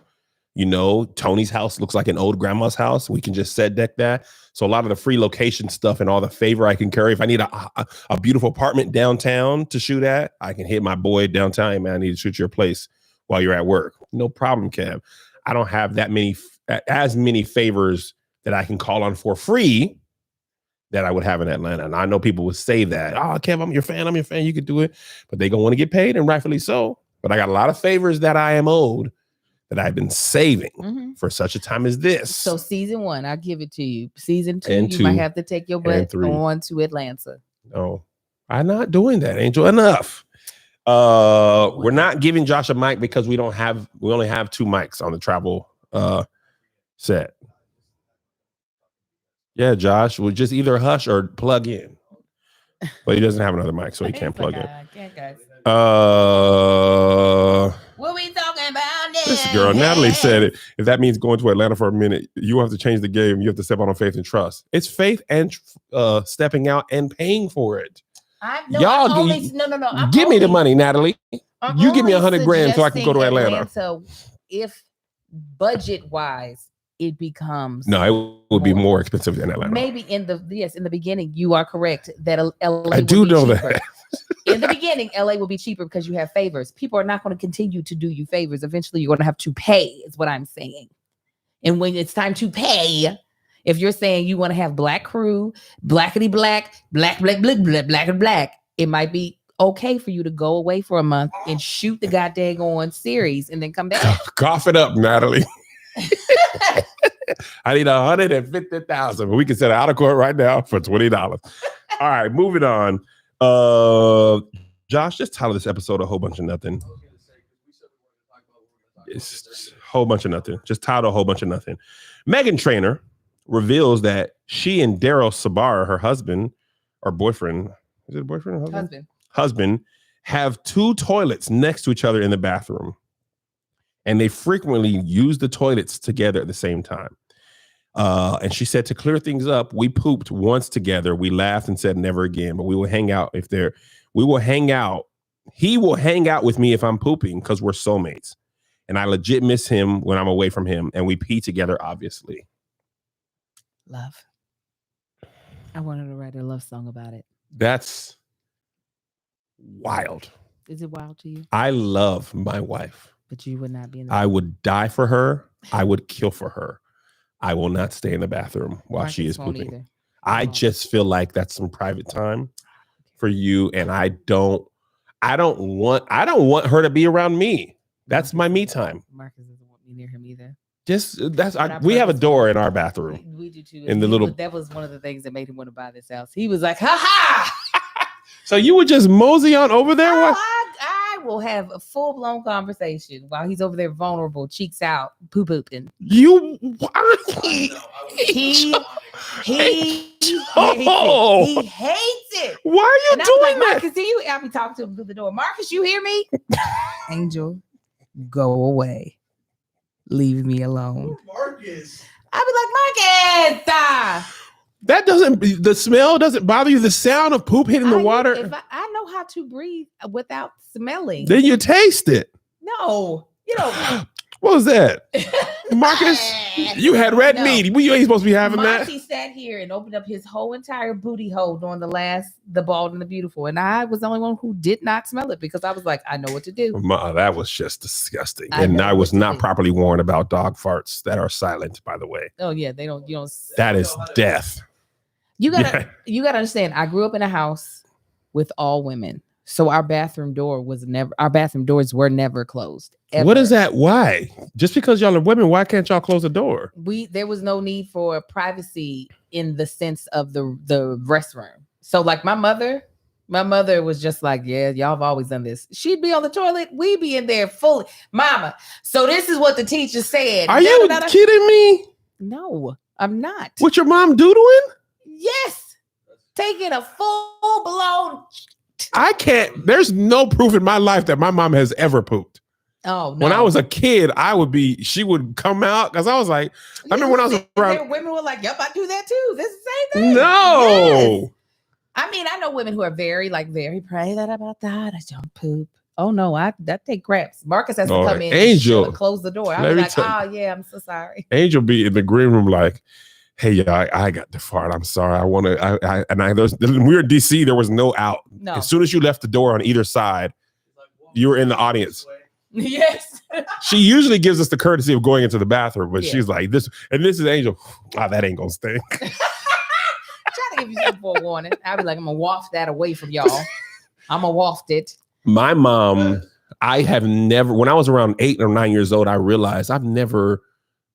You know, Tony's house looks like an old grandma's house. We can just set deck that. So a lot of the free location stuff and all the favor I can carry. If I need a beautiful apartment downtown to shoot at, I can hit my boy downtown. Hey, man, I need to shoot your place while you're at work. No problem, Kev. I don't have that many, as many favors that I can call on for free that I would have in Atlanta. And I know people would say that, oh, Kev, I'm your fan. You could do it. But they're going to want to get paid, and rightfully so. But I got a lot of favors that I am owed that I've been saving Mhm. for such a time as this. So season 1, I'll give it to you. Season 2, And you 2, might have to take your butt 3. on to Atlanta. No, I'm not doing that, Angel. Enough. We're not giving Josh a mic because we only have 2 mics on the travel set. Yeah, Josh, we'll just either hush or plug in. But he doesn't have another mic, so he can't plug in. What we talking about now? This girl, Natalie said it. If that means going to Atlanta for a minute, you have to change the game. You have to step out on faith and trust. It's faith and stepping out and paying for it. Y'all, I'm give me the only- money, Natalie. I'm You give me only $100,000 so I can go to suggesting Atlanta. If budget wise it becomes No, it would be more expensive than Atlanta. maybe in the beginning you are correct that LA I would do be know cheaper. that. In the beginning, LA will be cheaper because you have favors. People are not going to continue to do you favors. Eventually, you're going to have to pay, is what I'm saying. And when it's time to pay, if you're saying you want to have black crew, blackity black, black, it might be okay for you to go away for a month and shoot the goddamn on series and then come back. Cough it up, Natalie. I need 150,000, but we can set it out of court right now for $20. All right, moving on. Josh, just title this episode A Whole Bunch of Nothing. I was gonna say, 'cause we said we wanted to talk about what we're gonna talk It's about. just a whole bunch of nothing. Just title A Whole Bunch of Nothing. Meghan Trainor reveals that she and Daryl Sabara, her husband or boyfriend, is it a boyfriend or husband? Husband, have 2 toilets next to each other in the bathroom. And they frequently use the toilets together at the same time. And she said, to clear things up, we pooped once together. We laughed and said never again, but we will hang out we will hang out. He will hang out with me if I'm pooping because we're soulmates. And I legit miss him when I'm away from him. And we pee together, obviously. Love. I wanted to write a love song about it. That's wild. Is it wild to you? I love my wife. But you would not be in the I would die for her. I would kill for her. I will not stay in the bathroom while she is Marcus won't pooping. either. I won't. just feel like that's some private time for you. And I don't want her to be around me. That's my me time. Marcus doesn't want me near him either. Just I we have a purposely- door in our bathroom. We do too. In And the he little- was- that was one of the things that made him want to buy this house. He was like, ha ha! So you would just mosey on over there? Oh, What? I will have a full blown conversation while he's over there vulnerable, cheeks out, pooping. You He Oh. he hates it. why are you And I'm like, doing that? Marcus, I'll be talking to him through the door. Marcus, you hear me? Angel, go away. Leave me alone. Marcus. I'll be like, Marcus. The smell doesn't bother you. The sound of poop hitting the water. I know how to breathe without smelling. Then you taste it. No, you don't. What was that? Marcus, you had red meat. You ain't supposed to be having Monty that. sat here and opened up his whole entire booty hole during the Bald and the Beautiful. And I was the only one who did not smell it because I was like, I know what to do. That was just disgusting. I And know I was what to not do. properly warned about dog farts that are silent, by the way. Oh yeah, you don't. That is death. You gotta Yeah. you gotta understand. I grew up in a house with all women. So our bathroom doors were never closed. What is ever. that? Why? Just because y'all are women, why can't y'all close the door? There was no need for privacy in the sense of the restroom. So like my mother was just like, yeah, y'all have always done this. She'd be on the toilet, we'd be in there fully. Mama, so this is what the teacher said. Are you kidding me? No, I'm not. What your mom doodling? Yes. Taking a full blown. I can't. There's no proof in my life that my mom has ever pooped. Oh no. When I was a kid, she would come out because I was like, I remember when I was around. Women were like, yep, I do that too. This is the same thing. No. Yes. I mean, I know women who are very private about that. I don't poop. Oh no, that take craps. Marcus has to come in Angel, and close the door. I'll be like, oh yeah, I'm so sorry. Angel be in the green room like, hey, yeah, I got the fart. I'm sorry. I want to. When we were in DC, there was no out. No. As soon as you left the door on either side, you were in the audience. Yes. She usually gives us the courtesy of going into the bathroom, but Yeah. she's like this, and this is Angel. That ain't gonna stink. Try to give you some forewarning. I'll be like, I'm gonna waft that away from y'all. I'm gonna waft it. My mom, I have never. When I was around 8 or 9 years old, I realized I've never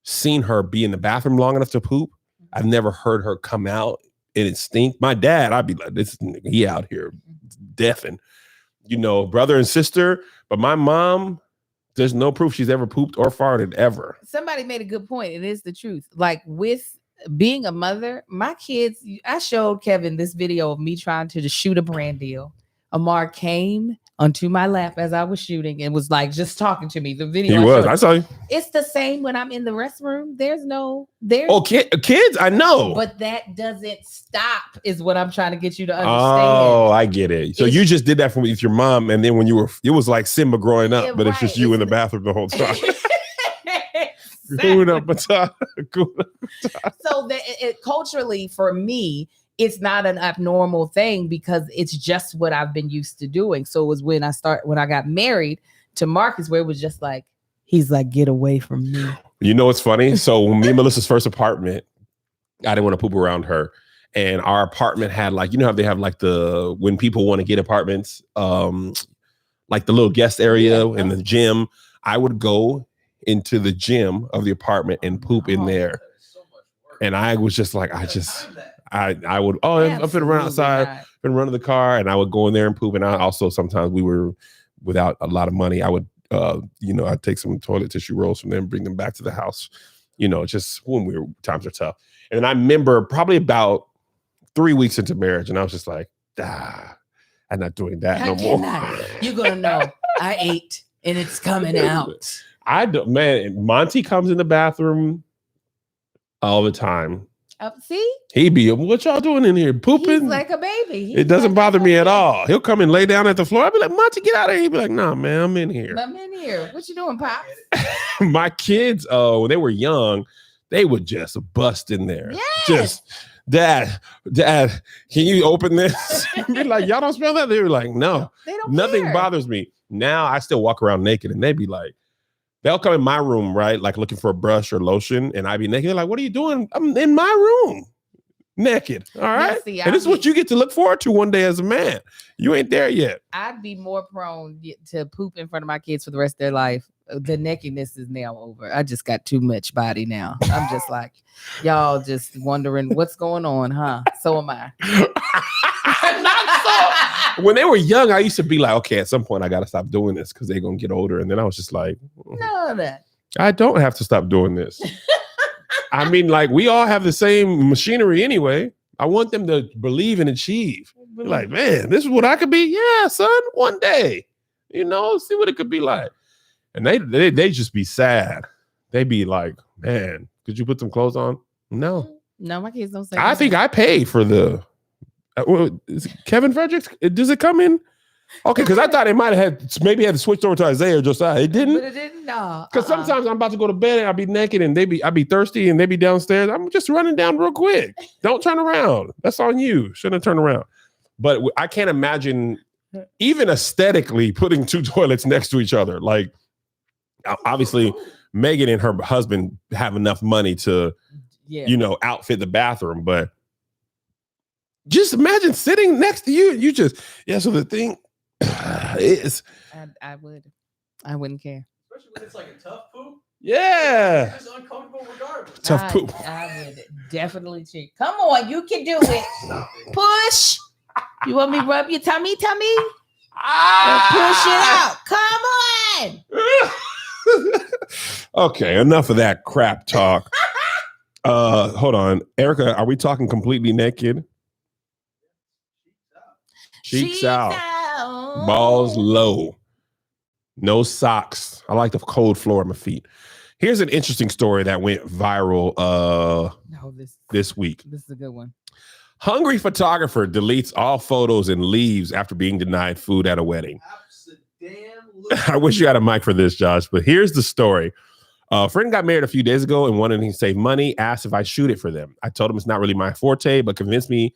seen her be in the bathroom long enough to poop. I've never heard her come out and it stink. My dad, I'd be like, this nigga, he out here deafing, brother and sister. But my mom, there's no proof she's ever pooped or farted ever. Somebody made a good point. It is the truth. Like with being a mother, my kids, I showed Kevin this video of me trying to shoot a brand deal. Amar came onto my lap as I was shooting and was like just talking to me. The video He was. I saw you. It's the same when I'm in the restroom. There's Oh, kids, I know. but that doesn't stop, is what I'm trying to get you to understand. Oh, I get it. So you just did that with your mom, and then when it was like Simba growing up, Yeah, but it's just right. you in the bathroom the whole time. So that culturally, for me, it's not an abnormal thing because it's just what I've been used to doing. So it was when I got married to Marcus, where it was just like, he's like, get away from me. You know what's funny? So when me and Melissa's first apartment, I didn't want to poop around her. And our apartment had like, how they have like when people want to get apartments, like the little guest area and the gym. I would go into the gym of the apartment and poop in there. And I was just like, I would, I've been around outside, been running the car, and I would go in there and poop. And I also, sometimes we were without a lot of money. I would, I'd take some toilet tissue rolls from there and bring them back to the house, just when times are tough. And I remember probably about 3 weeks into marriage, and I was just like, I'm not doing that no more. You're going to know I ate and it's coming out. Monty comes in the bathroom all the time. See? He be, what y'all doing in here? Pooping? He's like a baby. It doesn't bother me at all. He'll come and lay down at the floor. I'll be like, Monty, get out of here. He'll be like, nah, man, I'm in here. I'm in here. What you doing, Pops? My kids, when they were young, they would just bust in there. Yes. Just, Dad, can you open this? Be like, y'all don't smell that? They were like, no. They don't Nothing care. bothers me. Now I still walk around naked, and they'd be like, they'll come in my room, right? Like looking for a brush or lotion, and I'd be naked. They're like, what are you doing? I'm in my room, naked. All right. See, and this is what you get to look forward to one day as a man. You ain't there yet. I'd be more prone to poop in front of my kids for the rest of their life. The nakedness is now over. I just got too much body now. I'm just like, y'all just wondering what's going on, huh? So am I. Not so. When they were young, I used to be like, okay, at some point I got to stop doing this because they're going to get older. And then I was just like, No, that. I don't have to stop doing this. I mean, like, we all have the same machinery anyway. I want them to believe and achieve. Be like, man, this is what I could be. Yeah, son, one day, see what it could be like. And they just be sad. They be like, man, could you put some clothes on? No, my kids don't say I think I pay for the is it Kevin Fredericks. Does it come in Okay, because I thought it might have maybe had to switch over to Isaiah or Josiah. It But didn't. it didn't. No. Because sometimes I'm about to go to bed and I'll be naked and I'll be thirsty and they be downstairs. I'm just running down real quick. Don't turn around. That's on you. Shouldn't have turned around. But I can't imagine even aesthetically putting two toilets next to each other. Like, obviously, Megan and her husband have enough money to, outfit the bathroom. But just imagine sitting next to you. You just, so the thing is. I wouldn't care. Especially when it's like a tough poop. Yeah. It's uncomfortable regardless. Tough poop. I would definitely cheat. Come on, you can do it. Push. You want me to rub your tummy? Push it out. Come on. Okay, enough of that crap talk. Hold on. Erica, are we talking completely naked? Cheeks out. Balls low. No socks. I like the cold floor of my feet. Here's an interesting story that went viral this week. This is a good one. Hungry photographer deletes all photos and leaves after being denied food at a wedding. I wish you had a mic for this, Josh, but here's the story. A friend got married a few days ago and wanted to save money, asked if I shoot it for them. I told him it's not really my forte, but he convinced me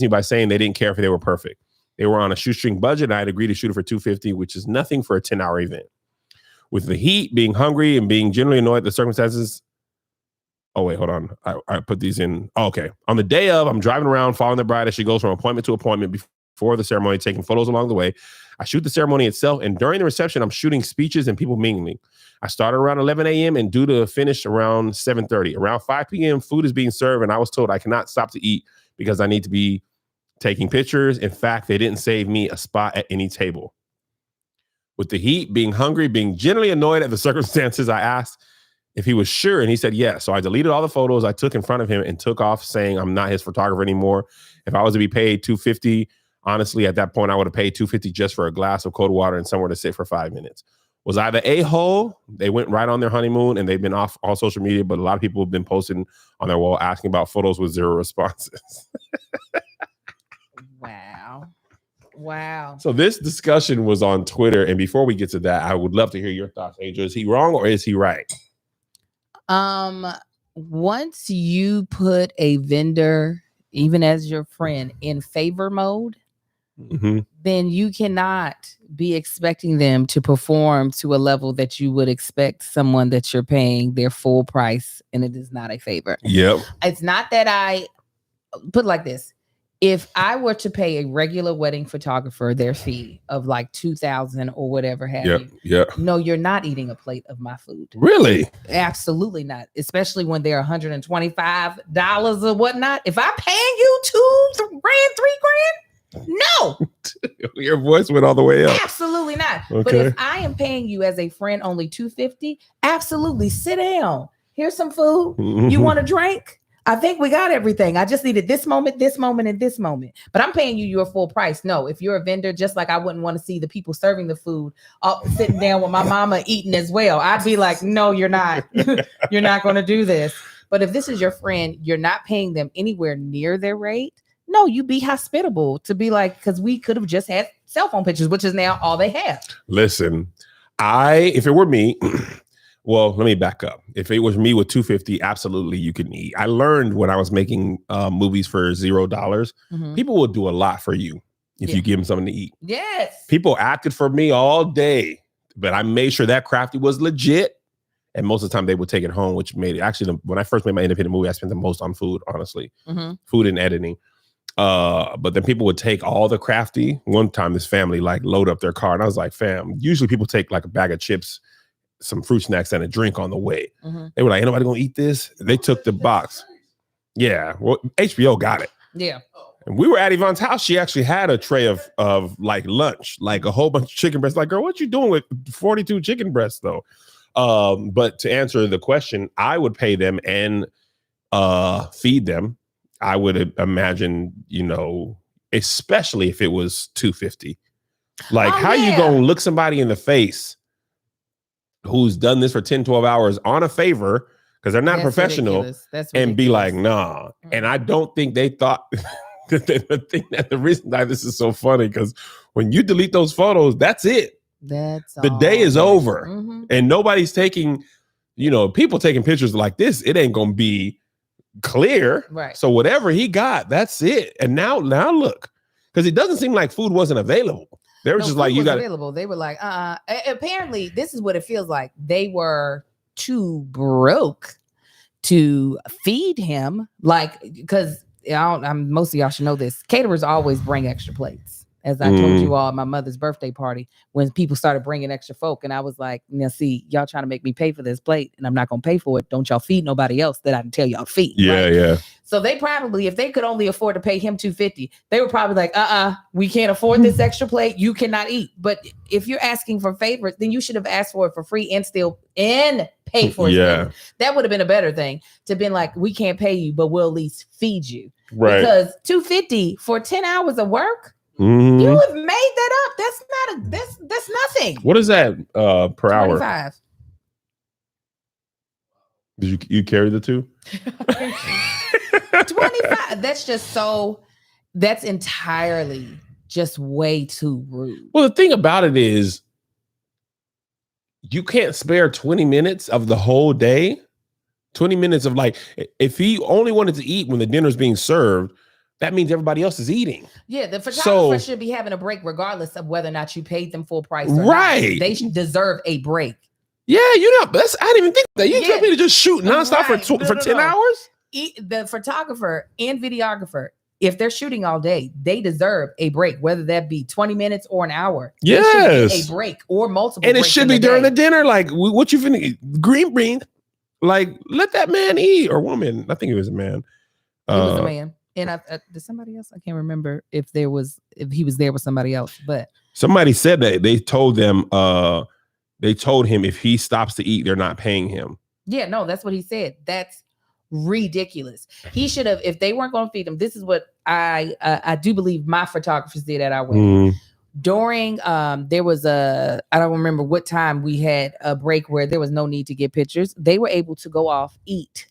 by saying they didn't care if they were perfect. They were on a shoestring budget, and I had agreed to shoot it for $250, which is nothing for a 10-hour event. With the heat, being hungry, and being generally annoyed at the circumstances. Oh, wait, hold on. I put these in. Oh, okay. On the day of, I'm driving around following the bride as she goes from appointment to appointment before the ceremony, taking photos along the way. I shoot the ceremony itself, and during the reception, I'm shooting speeches and people mingling. I started around 11 a.m. and due to finish around 7:30. Around 5 p.m., food is being served, and I was told I cannot stop to eat because I need to be taking pictures. In fact, they didn't save me a spot at any table. With the heat, being hungry, being generally annoyed at the circumstances, I asked if he was sure, and he said yes. So I deleted all the photos I took in front of him and took off saying I'm not his photographer anymore. If I was to be paid $250, honestly, at that point, I would have paid $250 just for a glass of cold water and somewhere to sit for 5 minutes. Was I the a-hole? They went right on their honeymoon and they've been off all social media, but a lot of people have been posting on their wall asking about photos with 0 responses. Wow. So this discussion was on Twitter. And before we get to that, I would love to hear your thoughts, Angel. Is he wrong or is he right? Once you put a vendor, even as your friend, in favor mode, then you cannot be expecting them to perform to a level that you would expect someone that you're paying their full price, and it is not a favor. Yep. It's not that I put it like this. If I were to pay a regular wedding photographer their fee of like $2,000 or whatever have you, no, you're not eating a plate of my food. Really? Absolutely not. Especially when they're $125 or whatnot. If I'm paying you $2,000, $3,000, no. Your voice went all the way up. Absolutely not. Okay. But if I am paying you as a friend only $250, absolutely sit down. Here's some food. You want a drink? I think we got everything. I just needed this moment, and this moment. But I'm paying you your full price. No, if you're a vendor, just like I wouldn't want to see the people serving the food sitting down with my mama eating as well. I'd be like, no, you're not. You're not going to do this. But if this is your friend, you're not paying them anywhere near their rate. No, you be hospitable to be like, because we could have just had cell phone pictures, which is now all they have. Listen, if it were me, well, let me back up. If it was me with $250, absolutely you can eat. I learned when I was making movies for $0, people will do a lot for you if you give them something to eat. Yes. People acted for me all day, but I made sure that crafty was legit. And most of the time they would take it home, which made it actually, when I first made my independent movie, I spent the most on food, honestly, food and editing. But then people would take all the crafty. One time this family like load up their car and I was like, fam, usually people take like a bag of chips, some fruit snacks and a drink on the way. They were like, ain't nobody gonna eat this. They took the box. Yeah. Well, HBO got it. Yeah. And we were at Yvonne's house. She actually had a tray of like lunch, like a whole bunch of chicken breasts. Like, girl, what you doing with 42 chicken breasts though? But to answer the question, I would pay them and feed them. I would imagine, especially if it was $250. Like, how you gonna look somebody in the face who's done this for 10, 12 hours on a favor, because they're not professional, and be like, nah. And I don't think they thought the reason that this is so funny, because when you delete those photos, that's it. That's The day is all. over. Mhm. And nobody's taking, people taking pictures like this. It ain't gonna be clear. Right. So whatever he got, that's it. And now look, because it doesn't seem like food wasn't available. They were No, just food like, you was got available. They were like, apparently, this is what it feels like. They were too broke to feed him. Like, because most of y'all should know this. Caterers always bring extra plates. As I told you all at my mother's birthday party, when people started bringing extra folk, and I was like, now see, y'all trying to make me pay for this plate, and I'm not going to pay for it. Don't y'all feed nobody else that I didn't tell y'all to feed. Yeah, right? yeah. So they probably, if they could only afford to pay him $250, they were probably like, we can't afford this extra plate. You cannot eat. But if you're asking for favors, then you should have asked for it for free and pay for it. Yeah. That would have been a better thing to been like, we can't pay you, but we'll at least feed you. Right. Because $250 for 10 hours of work, Mhm. you have made that up. That's nothing. What is that per hour? 25. Did you carry the two? 25. That's entirely just way too rude. Well, the thing about it is you can't spare 20 minutes of the whole day. 20 minutes of like, if he only wanted to eat when the dinner's being served, that means everybody else is eating. Yeah, the photographer should be having a break regardless of whether or not you paid them full price or right. not. They deserve a break. Yeah, I didn't even think that. You expect me to just shoot nonstop for 10 hours? The photographer and videographer, if they're shooting all day, they deserve a break, whether that be 20 minutes or an hour. Yes. A break or multiple. And it should be during the dinner. Like, what you finna green bean? Like, let that man eat, or woman. I think it was a man. It was a man. And did somebody else? I can't remember if he was there with somebody else, but somebody said that they told him if he stops to eat, they're not paying him. Yeah, no, that's what he said. That's ridiculous. He should have, if they weren't going to feed him. This is what I do believe my photographers did at our wedding. During there was I don't remember what time we had a break where there was no need to get pictures. They were able to go off, eat.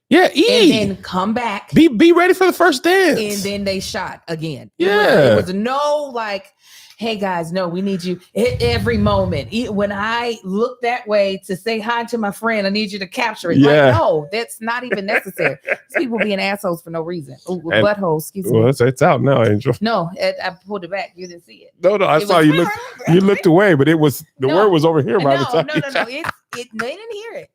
Yeah, eat. And then come back. Be ready for the first dance. And then they shot again. Yeah. It was no like, hey guys, no, we need you every moment. When I look that way to say hi to my friend, I need you to capture it. Yeah. Like, no, that's not even necessary. People being assholes for no reason. Buttholes, excuse me. Well, it's out now, Angel. No, I pulled it back. You didn't see it. No, I saw you look. You looked away, but it was the word was over here by the time. No. They didn't hear it.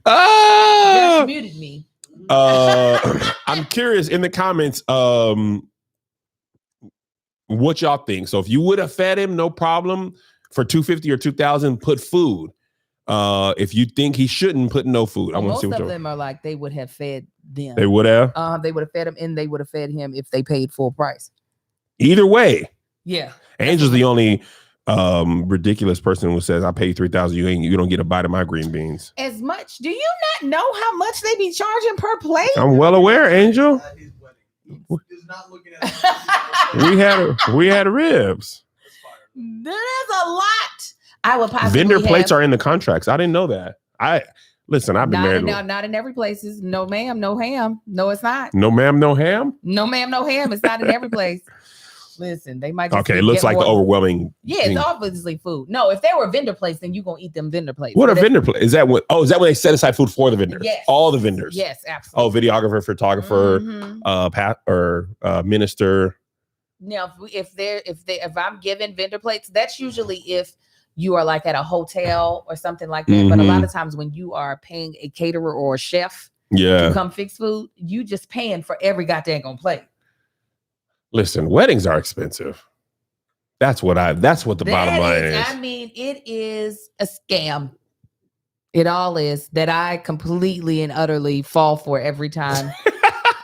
Oh, Just muted me. I'm curious in the comments what y'all think. So if you would have fed him, no problem. For $250 or $2,000, put food. If you think he shouldn't, put no food. I want to see what most of them are like they would have fed them. They would have. They would have fed him, and they would have fed him if they paid full price. Either way. Yeah. Angel's the only ridiculous person who says I paid $3,000. You don't get a bite of my green beans. As much? Do you not know how much they be charging per plate? I'm well aware, Angel. He's not looking at we had ribs. That's a lot. I would possibly vendor plates are in the contracts. I didn't know that. I've been married. Not in every places. No, ma'am, no ham. No, it's not. No, ma'am, no ham. No, ma'am, no ham. It's not in every place. Listen, they might. Okay, it looks like the overwhelming. Yeah, it's obviously food. No, if they were vendor plates, then you gonna eat them vendor plates. What are vendor plates? Is that when they set aside food for the vendors? Yes. All the vendors. Yes, absolutely. Oh, videographer, photographer, minister. Now, if I'm given vendor plates, that's usually if you are like at a hotel or something like that. But a lot of times when you are paying a caterer or a chef to come fix food, you just paying for every goddamn plate. Listen, weddings are expensive. That's what the bottom line is. I mean, it is a scam. It all is that I completely and utterly fall for every time.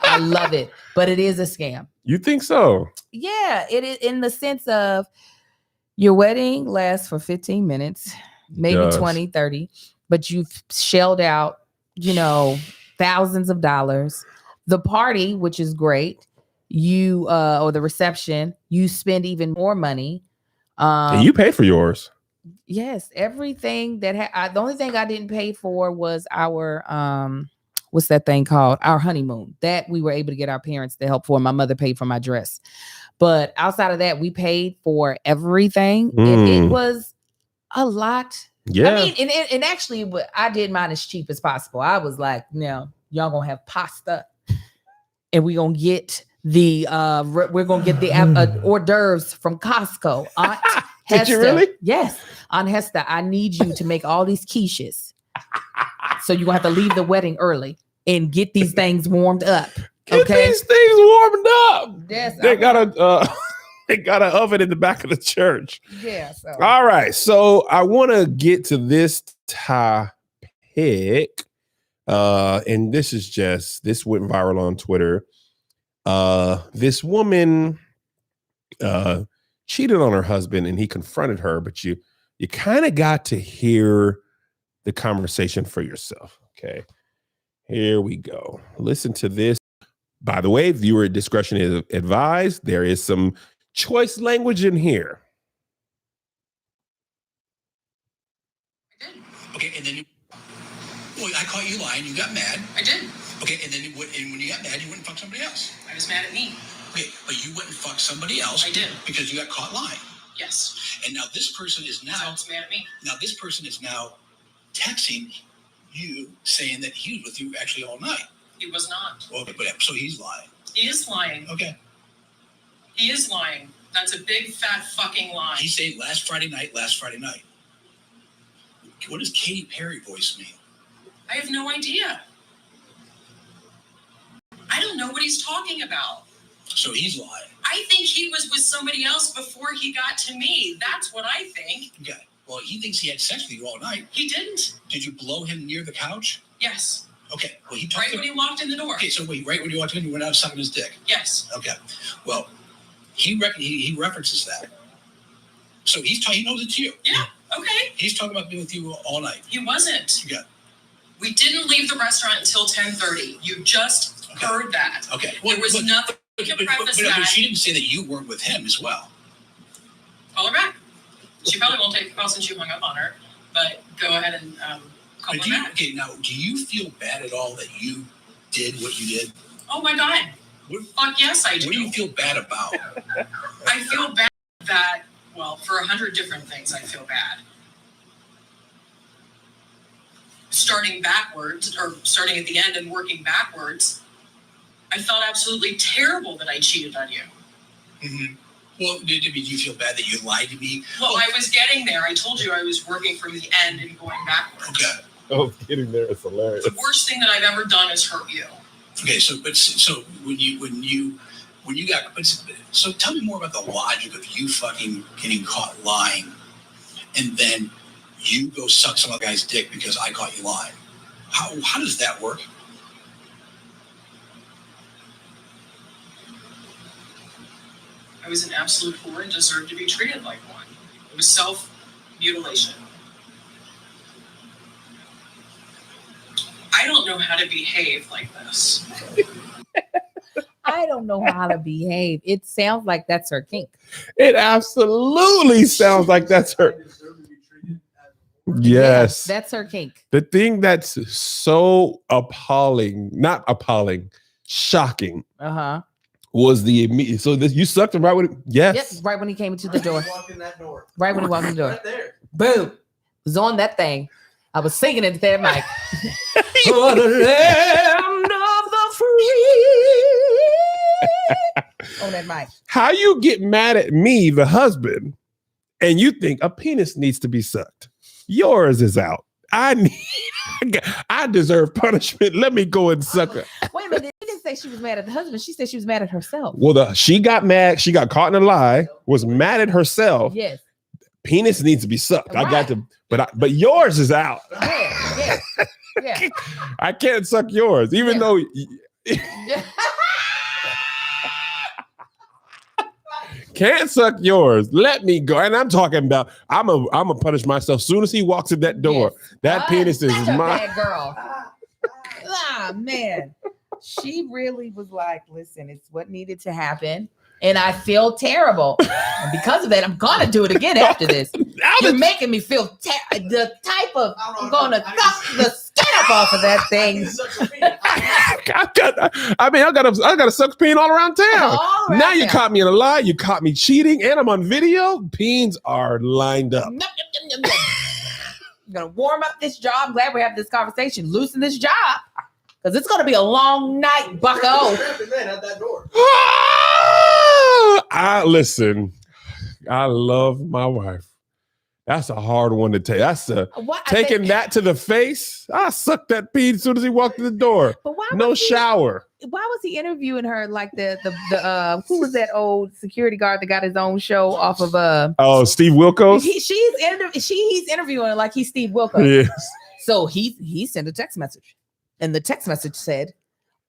I love it, but it is a scam. You think so? Yeah, it is in the sense of your wedding lasts for 15 minutes, maybe 20, 30, but you've shelled out, thousands of dollars. The party, which is great, you or the reception, you spend even more money. And you pay for yours. Yes, everything that the only thing I didn't pay for was our what's that thing called? Our honeymoon that we were able to get our parents to help for. My mother paid for my dress, But outside of that, we paid for everything. And it was a lot. Yeah. I mean, and actually, I did mine as cheap as possible. I was like, no, y'all gonna have pasta, and we're gonna get the hors d'oeuvres from Costco. Aunt Did Hester, you really? Yes, Aunt Hester, I need you to make all these quiches. So you're gonna have to leave the wedding early and get these things warmed up. Get these things warmed up. Yes, They got an oven in the back of the church. Yeah. So. All right. So I want to get to this topic. And this went viral on Twitter. This woman cheated on her husband and he confronted her, but you kind of got to hear the conversation for yourself. Okay. Here we go. Listen to this. By the way, viewer discretion is advised. There is some choice language in here. Okay, and then I caught you lying. You got mad. I did. Okay, and then when you got mad, you went and fucked somebody else. I was mad at me. Okay, but you went and fucked somebody else. I did. Because you got caught lying. Yes. And now this person is now mad at me. Now this person is now texting you saying that he was with you actually all night. He was not. Okay, but so he's lying. He is lying. Okay. He is lying. That's a big fat fucking lie. He's saying last Friday night. What does Katy Perry voice mean? I have no idea. I don't know what he's talking about. So he's lying. I think he was with somebody else before he got to me. That's what I think. Okay. Well, he thinks he had sex with you all night. He didn't. Did you blow him near the couch? Yes. Okay. Well, he right when he walked in the door. Okay, so wait, right when you walked in, you went out sucking his dick. Yes. Okay. Well, he references that. So he knows it's you. Yeah. Okay. He's talking about being with you all night. He wasn't. Okay. We didn't leave the restaurant until 10:30. You just heard that. Okay. There was nothing to preface that. But she didn't say that you weren't with him as well. Call her back. She probably won't take the call since you hung up on her. But go ahead and call her back. Okay, now, do you feel bad at all that you did what you did? Oh my God. Fuck yes, I do. What do you feel bad about? I feel bad that, well, for 100 different things, I feel bad. Starting backwards, or starting at the end and working backwards, I felt absolutely terrible that I cheated on you. Mm-hmm. Well, did you feel bad that you lied to me? Well, I was getting there. I told you I was working from the end and going backwards. Okay. Oh, getting there is hilarious. The worst thing that I've ever done is hurt you. Okay, so when you got, so tell me more about the logic of you fucking getting caught lying, and then you go suck some other guy's dick because I caught you lying. How does that work? I was an absolute whore and deserved to be treated like one. It was self-mutilation. I don't know how to behave like this. I don't know how to behave. It sounds like that's her kink. It absolutely sounds like that's her. Yes. That's her kink. The thing that's so shocking was the immediate. So you sucked him right when yes. Yep, right when he came into the door. Walk in that door. Right when he walked in the door. Right there. Boom. It was on that thing. I was singing it there, Mike. For the land of the free. On that mic. How you get mad at me, the husband, and you think a penis needs to be sucked? Yours is out. I deserve punishment. Let me go and suck her. Wait a minute. She didn't say she was mad at the husband. She said she was mad at herself. Well, she got mad. She got caught in a lie. Was mad at herself. Yes. Penis needs to be sucked. Right. I got to, but yours is out. Yeah. I can't suck yours, even though. Can't suck yours. Let me go. And I'm talking about. I'm a punish myself as soon as he walks in that door. Yes. That penis is Such a mine. bad girl. Man. She really was like, listen, it's what needed to happen. And I feel terrible. And because of that, I'm going to do it again after this. You're making me feel the type of, I'm going to suck the skin up off of that thing. I got a suck peen all around town. All around Now you town. caught me in a lie. You caught me cheating, and I'm on video. Peens are lined up. Yum, yum, yum, yum, yum. I'm gonna warm up this job. I'm glad we're having this conversation. Loosen this job. Because it's gonna be a long night, bucko. Trapping man at that door. Listen. I love my wife. That's a hard one to take. That's taking that to the face. I sucked that pee as soon as he walked in the door. But why No was he- shower. Why was he interviewing her like the who was that old security guard that got his own show off of Oh, Steve Wilkos. He's interviewing her like he's Steve Wilkos. Yes. So he sent a text message, and the text message said,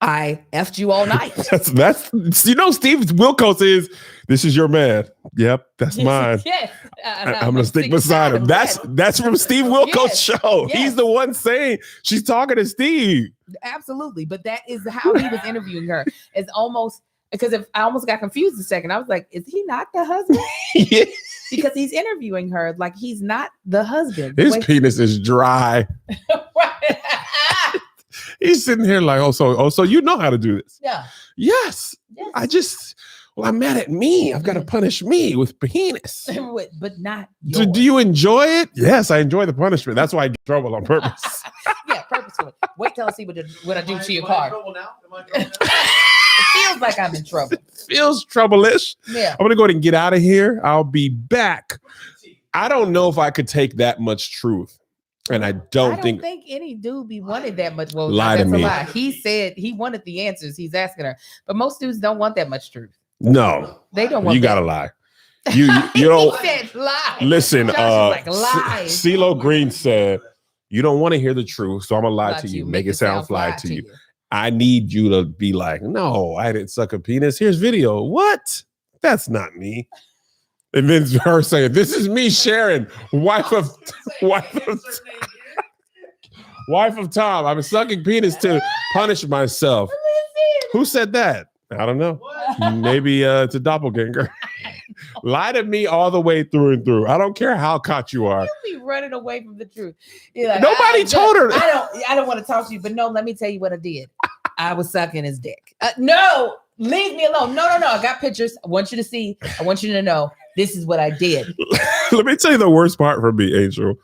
"I effed you all night." That's Steve Wilkos is. This is your man. Yep, that's mine. Yes, I'm gonna stick beside him. That's from Steve Wilkos' Yes, show. yes. He's the one saying she's talking to Steve. Absolutely, but that is how he was interviewing her. It's almost because if I almost got confused a second. I was like, "Is he not the husband?" Yeah. Because he's interviewing her like he's not the husband. His Wait- penis is dry. He's sitting here like, so you know how to do this. Yeah. Yes. Yes. I'm mad at me. I've got to punish me with penis. But not Do yours. you enjoy it? Yes, I enjoy the punishment. That's why I get in trouble on purpose. Yeah, purposefully. Wait till I see what I do to your Am I in car. trouble now? Am I in trouble now? It feels like I'm in trouble. Feels trouble-ish. Yeah. I'm going to go ahead and get out of here. I'll be back. I don't know if I could take that much truth. And I don't think any dude be wanted that much. Well, Lie to that's a me. lie. He said he wanted the answers. He's asking her, but most dudes don't want that much truth. no. They don't want. You got to lie. You He don't said lie. listen. Josh was like, lies. CeeLo Green said, "You don't want to hear the truth, so I'm gonna lie to you, make it sound fly to you. I need you to be like, no, I didn't suck a penis. Here's video. What? That's not me." And then her saying, "This is me, Sharon, wife of Tom. I'm sucking penis to punish myself." Who said that? I don't know. Maybe it's a doppelganger. Lie to me all the way through and through. I don't care how caught you are. You be running away from the truth. You're like, Nobody told her. I don't want to talk to you, but no, let me tell you what I did. I was sucking his dick. No, leave me alone. No. I got pictures. I want you to see. I want you to know this is what I did. Let me tell you the worst part for me, Angel.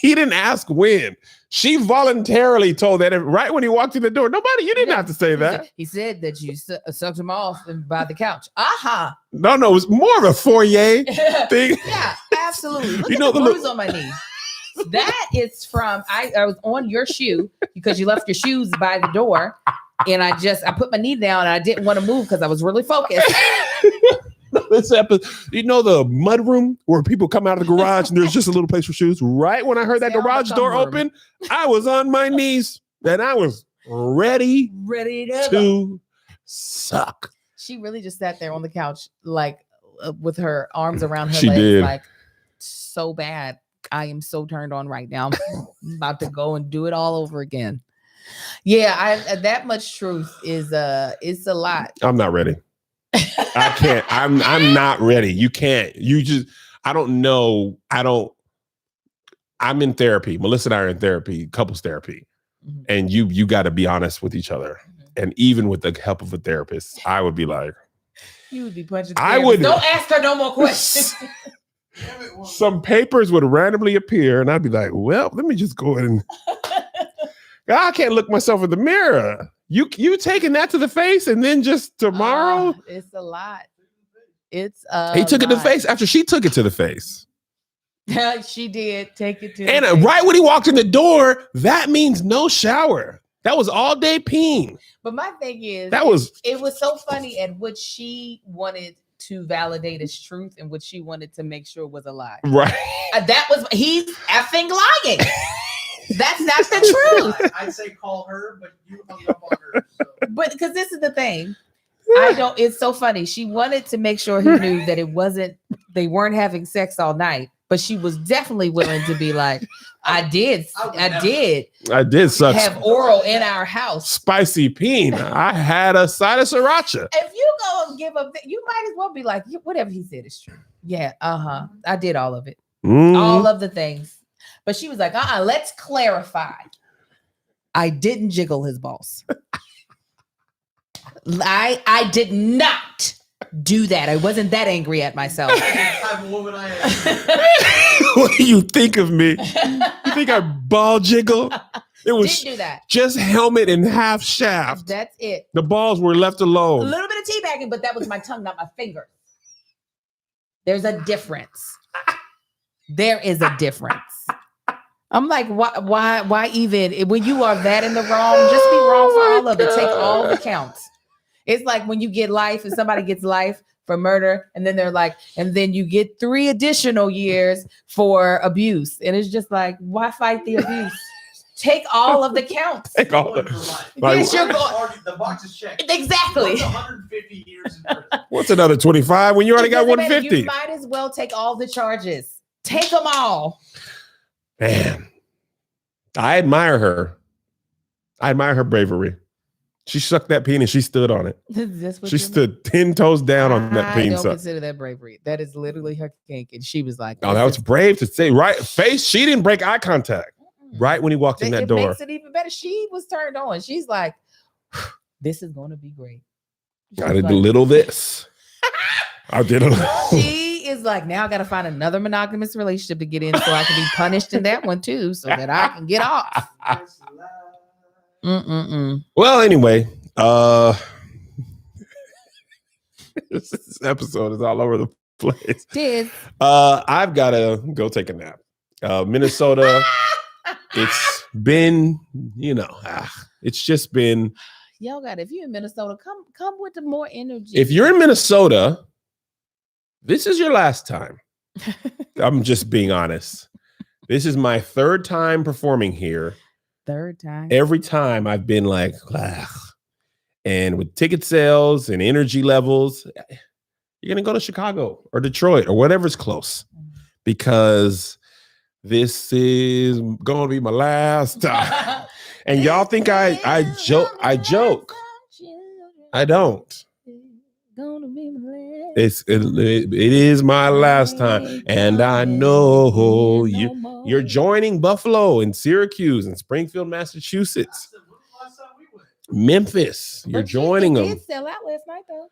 He didn't ask when. She voluntarily told that right when he walked in the door. Nobody, you didn't have to say that. He said that you sucked him off by the couch. Aha. No, it was more of a foyer thing. Yeah, absolutely. Look You at know the the bruise on my knee. That is from I was on your shoe because you left your shoes by the door, and I put my knee down and I didn't want to move because I was really focused. This episode, you know the mud room where people come out of the garage and there's just a little place for shoes. Right when I heard that Sound garage the door cum room. open, I was on my knees and I was ready Ready to go. to suck. She really just sat there on the couch, like with her arms around her She legs, did. like so bad. I am so turned on right now. I'm about to go and do it all over again. Yeah, that much truth is it's a lot. I'm not ready. I can't. I'm not ready. You can't. I don't know. I'm in therapy. Melissa and I are in therapy, couples therapy. Mhm. And you got to be honest with each other. Mhm. And even with the help of a therapist, I would be like, You would be punching. I therapist. wouldn't. Don't ask her no more questions. Damn it, woman. some papers would randomly appear, and I'd be like, well, let me just go ahead and I can't look myself in the mirror. You taking that to the face, and then just tomorrow It's a lot. he took it to the face after she took it to the face. She did take it to. And the face. right when he walked in the door, that means no shower. That was all day peeing. But my thing is, It was so funny at what she wanted to validate as truth and what she wanted to make sure was a lie. right. That was he's effing lying. That's not the truth. I'd say call her, but you hung up on her. So. But because this is the thing, it's so funny. She wanted to make sure he knew that they weren't having sex all night, but she was definitely willing to be like, I did I did suck have oral in our house. spicy peeing. I had a side of sriracha. If you go and give up, you might as well be like, whatever he said is true. Yeah, I did all of it, Mhm. all of the things. But she was like, let's clarify. I didn't jiggle his balls. I did not do that. I wasn't that angry at myself. That's the type of woman I am. What do you think of me? You think I ball jiggle? It was Didn't do that. just helmet and half shaft. That's it. The balls were left A alone. little bit of teabagging, but that was my tongue, not my finger. There's a difference. There is a difference. I'm like, why even? When you are that in the wrong, just be wrong for all of it. Take all the counts. It's like when you get life and somebody gets life for murder, and then they're like, and then you get 3 additional years for abuse. And it's just like, why fight the abuse? Take all of the counts. Take all Going the- for life. Like- Yes, you're going. The box is checked. Exactly. What's 150 years in prison? What's another 25 when you already It got doesn't matter. 150? You might as well take all the charges. Take them all. Man, I admire her. I admire her bravery. She sucked that peen and she stood on it. That's what She you stood 10 toes down on that I peen don't suck. consider that bravery. That is literally her kink. And she was like, Oh, that was brave to say. Right face. She didn't break eye contact right when he walked in that it door. makes it even better. She was turned on. She's like, this is going to be great. She I was did a like- little this. I did a little. She is like, now I got to find another monogamous relationship to get in so I can be punished in that one too, so that I can get off. Mm-mm-mm. Well, anyway, this episode is all over the place. Tis. I've got to go take a nap. Minnesota, it's been, it's just been. Y'all got, if you're in Minnesota, come with the more energy. If you're in Minnesota, this is your last time. I'm just being honest. This is my 3rd time performing here. Third time. Every time I've been like, ugh. And with ticket sales and energy levels, you're going to go to Chicago or Detroit or whatever's close, because this is going to be my last time. And y'all think I joke. I don't. It is my last time, and I know you're joining Buffalo and Syracuse and Springfield, Massachusetts, When was the last time we went? Memphis. You're joining them. Did sell out last night though.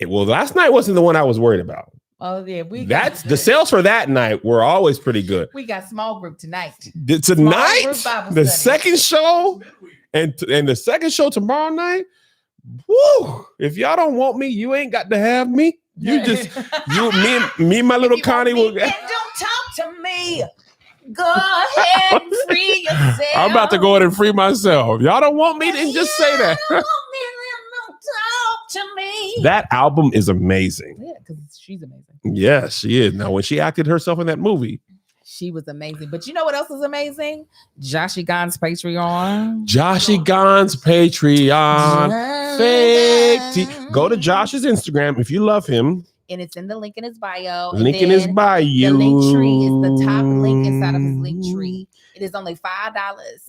Well, last night wasn't the one I was worried about. Oh yeah, That's the sales for that night were always pretty good. we got small group tonight. Tonight, group Bible the study. second show Midweek. and the second show tomorrow night. Woo! If y'all don't want me, you ain't got to have me. You just me and my little Connie will. Then don't talk to me. Go ahead and free yourself. I'm about to go in and free myself. Y'all don't want me, then just say that. Don't talk to me. That album is amazing. Yeah, because she's amazing. Yes, she is. Now, when she acted herself in that movie, She was amazing. But you know what else is amazing? Joshy Gon's Patreon. Joshy Gon's Patreon. Fake tea. Go to Josh's Instagram if you love him. And it's in the link in his bio. And Link in his then bio. The link tree is the top link inside of his link tree. It is only $5,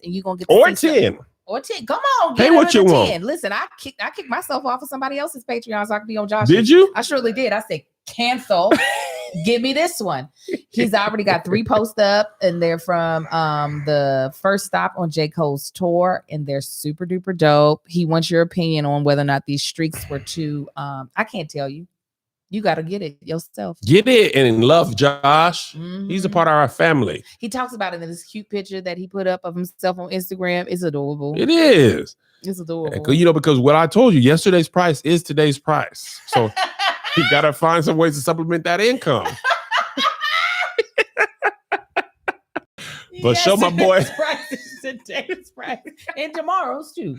and you're gonna get Or to see 10. Or 10. Come on, Pay get what it you under want. 10. Listen, I kicked myself off of somebody else's Patreon so I could be on Josh. Did you? I surely did. I said, cancel. Give me this one. He's already got 3 posts up, and they're from the first stop on J. Cole's tour, and they're super duper dope. He wants your opinion on whether or not these streaks were too. I can't tell you. You got to get it yourself. Get it and love Josh. He's a Mhm. part of our family. He talks about it in this cute picture that he put up of himself on Instagram. It's adorable. It is. It's adorable. Because what I told you, yesterday's price is today's price. So you got to find some ways to supplement that income. But show my boy- Yesterday's price is today's price and tomorrow's too.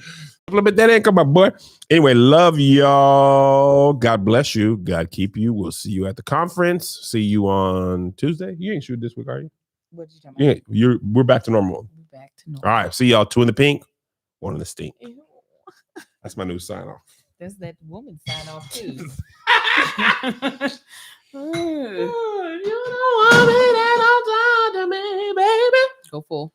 Supplement that income, my boy. Anyway, love y'all. God bless you. God keep you. We'll see you at the conference. See you on Tuesday. You ain't shooting this week, are you? What you talking Yeah, we're back to normal. We're back to normal. All right. See y'all. 2 in the pink, 1 in the stink. Ew. That's my new sign off. That's that woman sign off too. You don't want me, then don't talk to me, baby. Go full.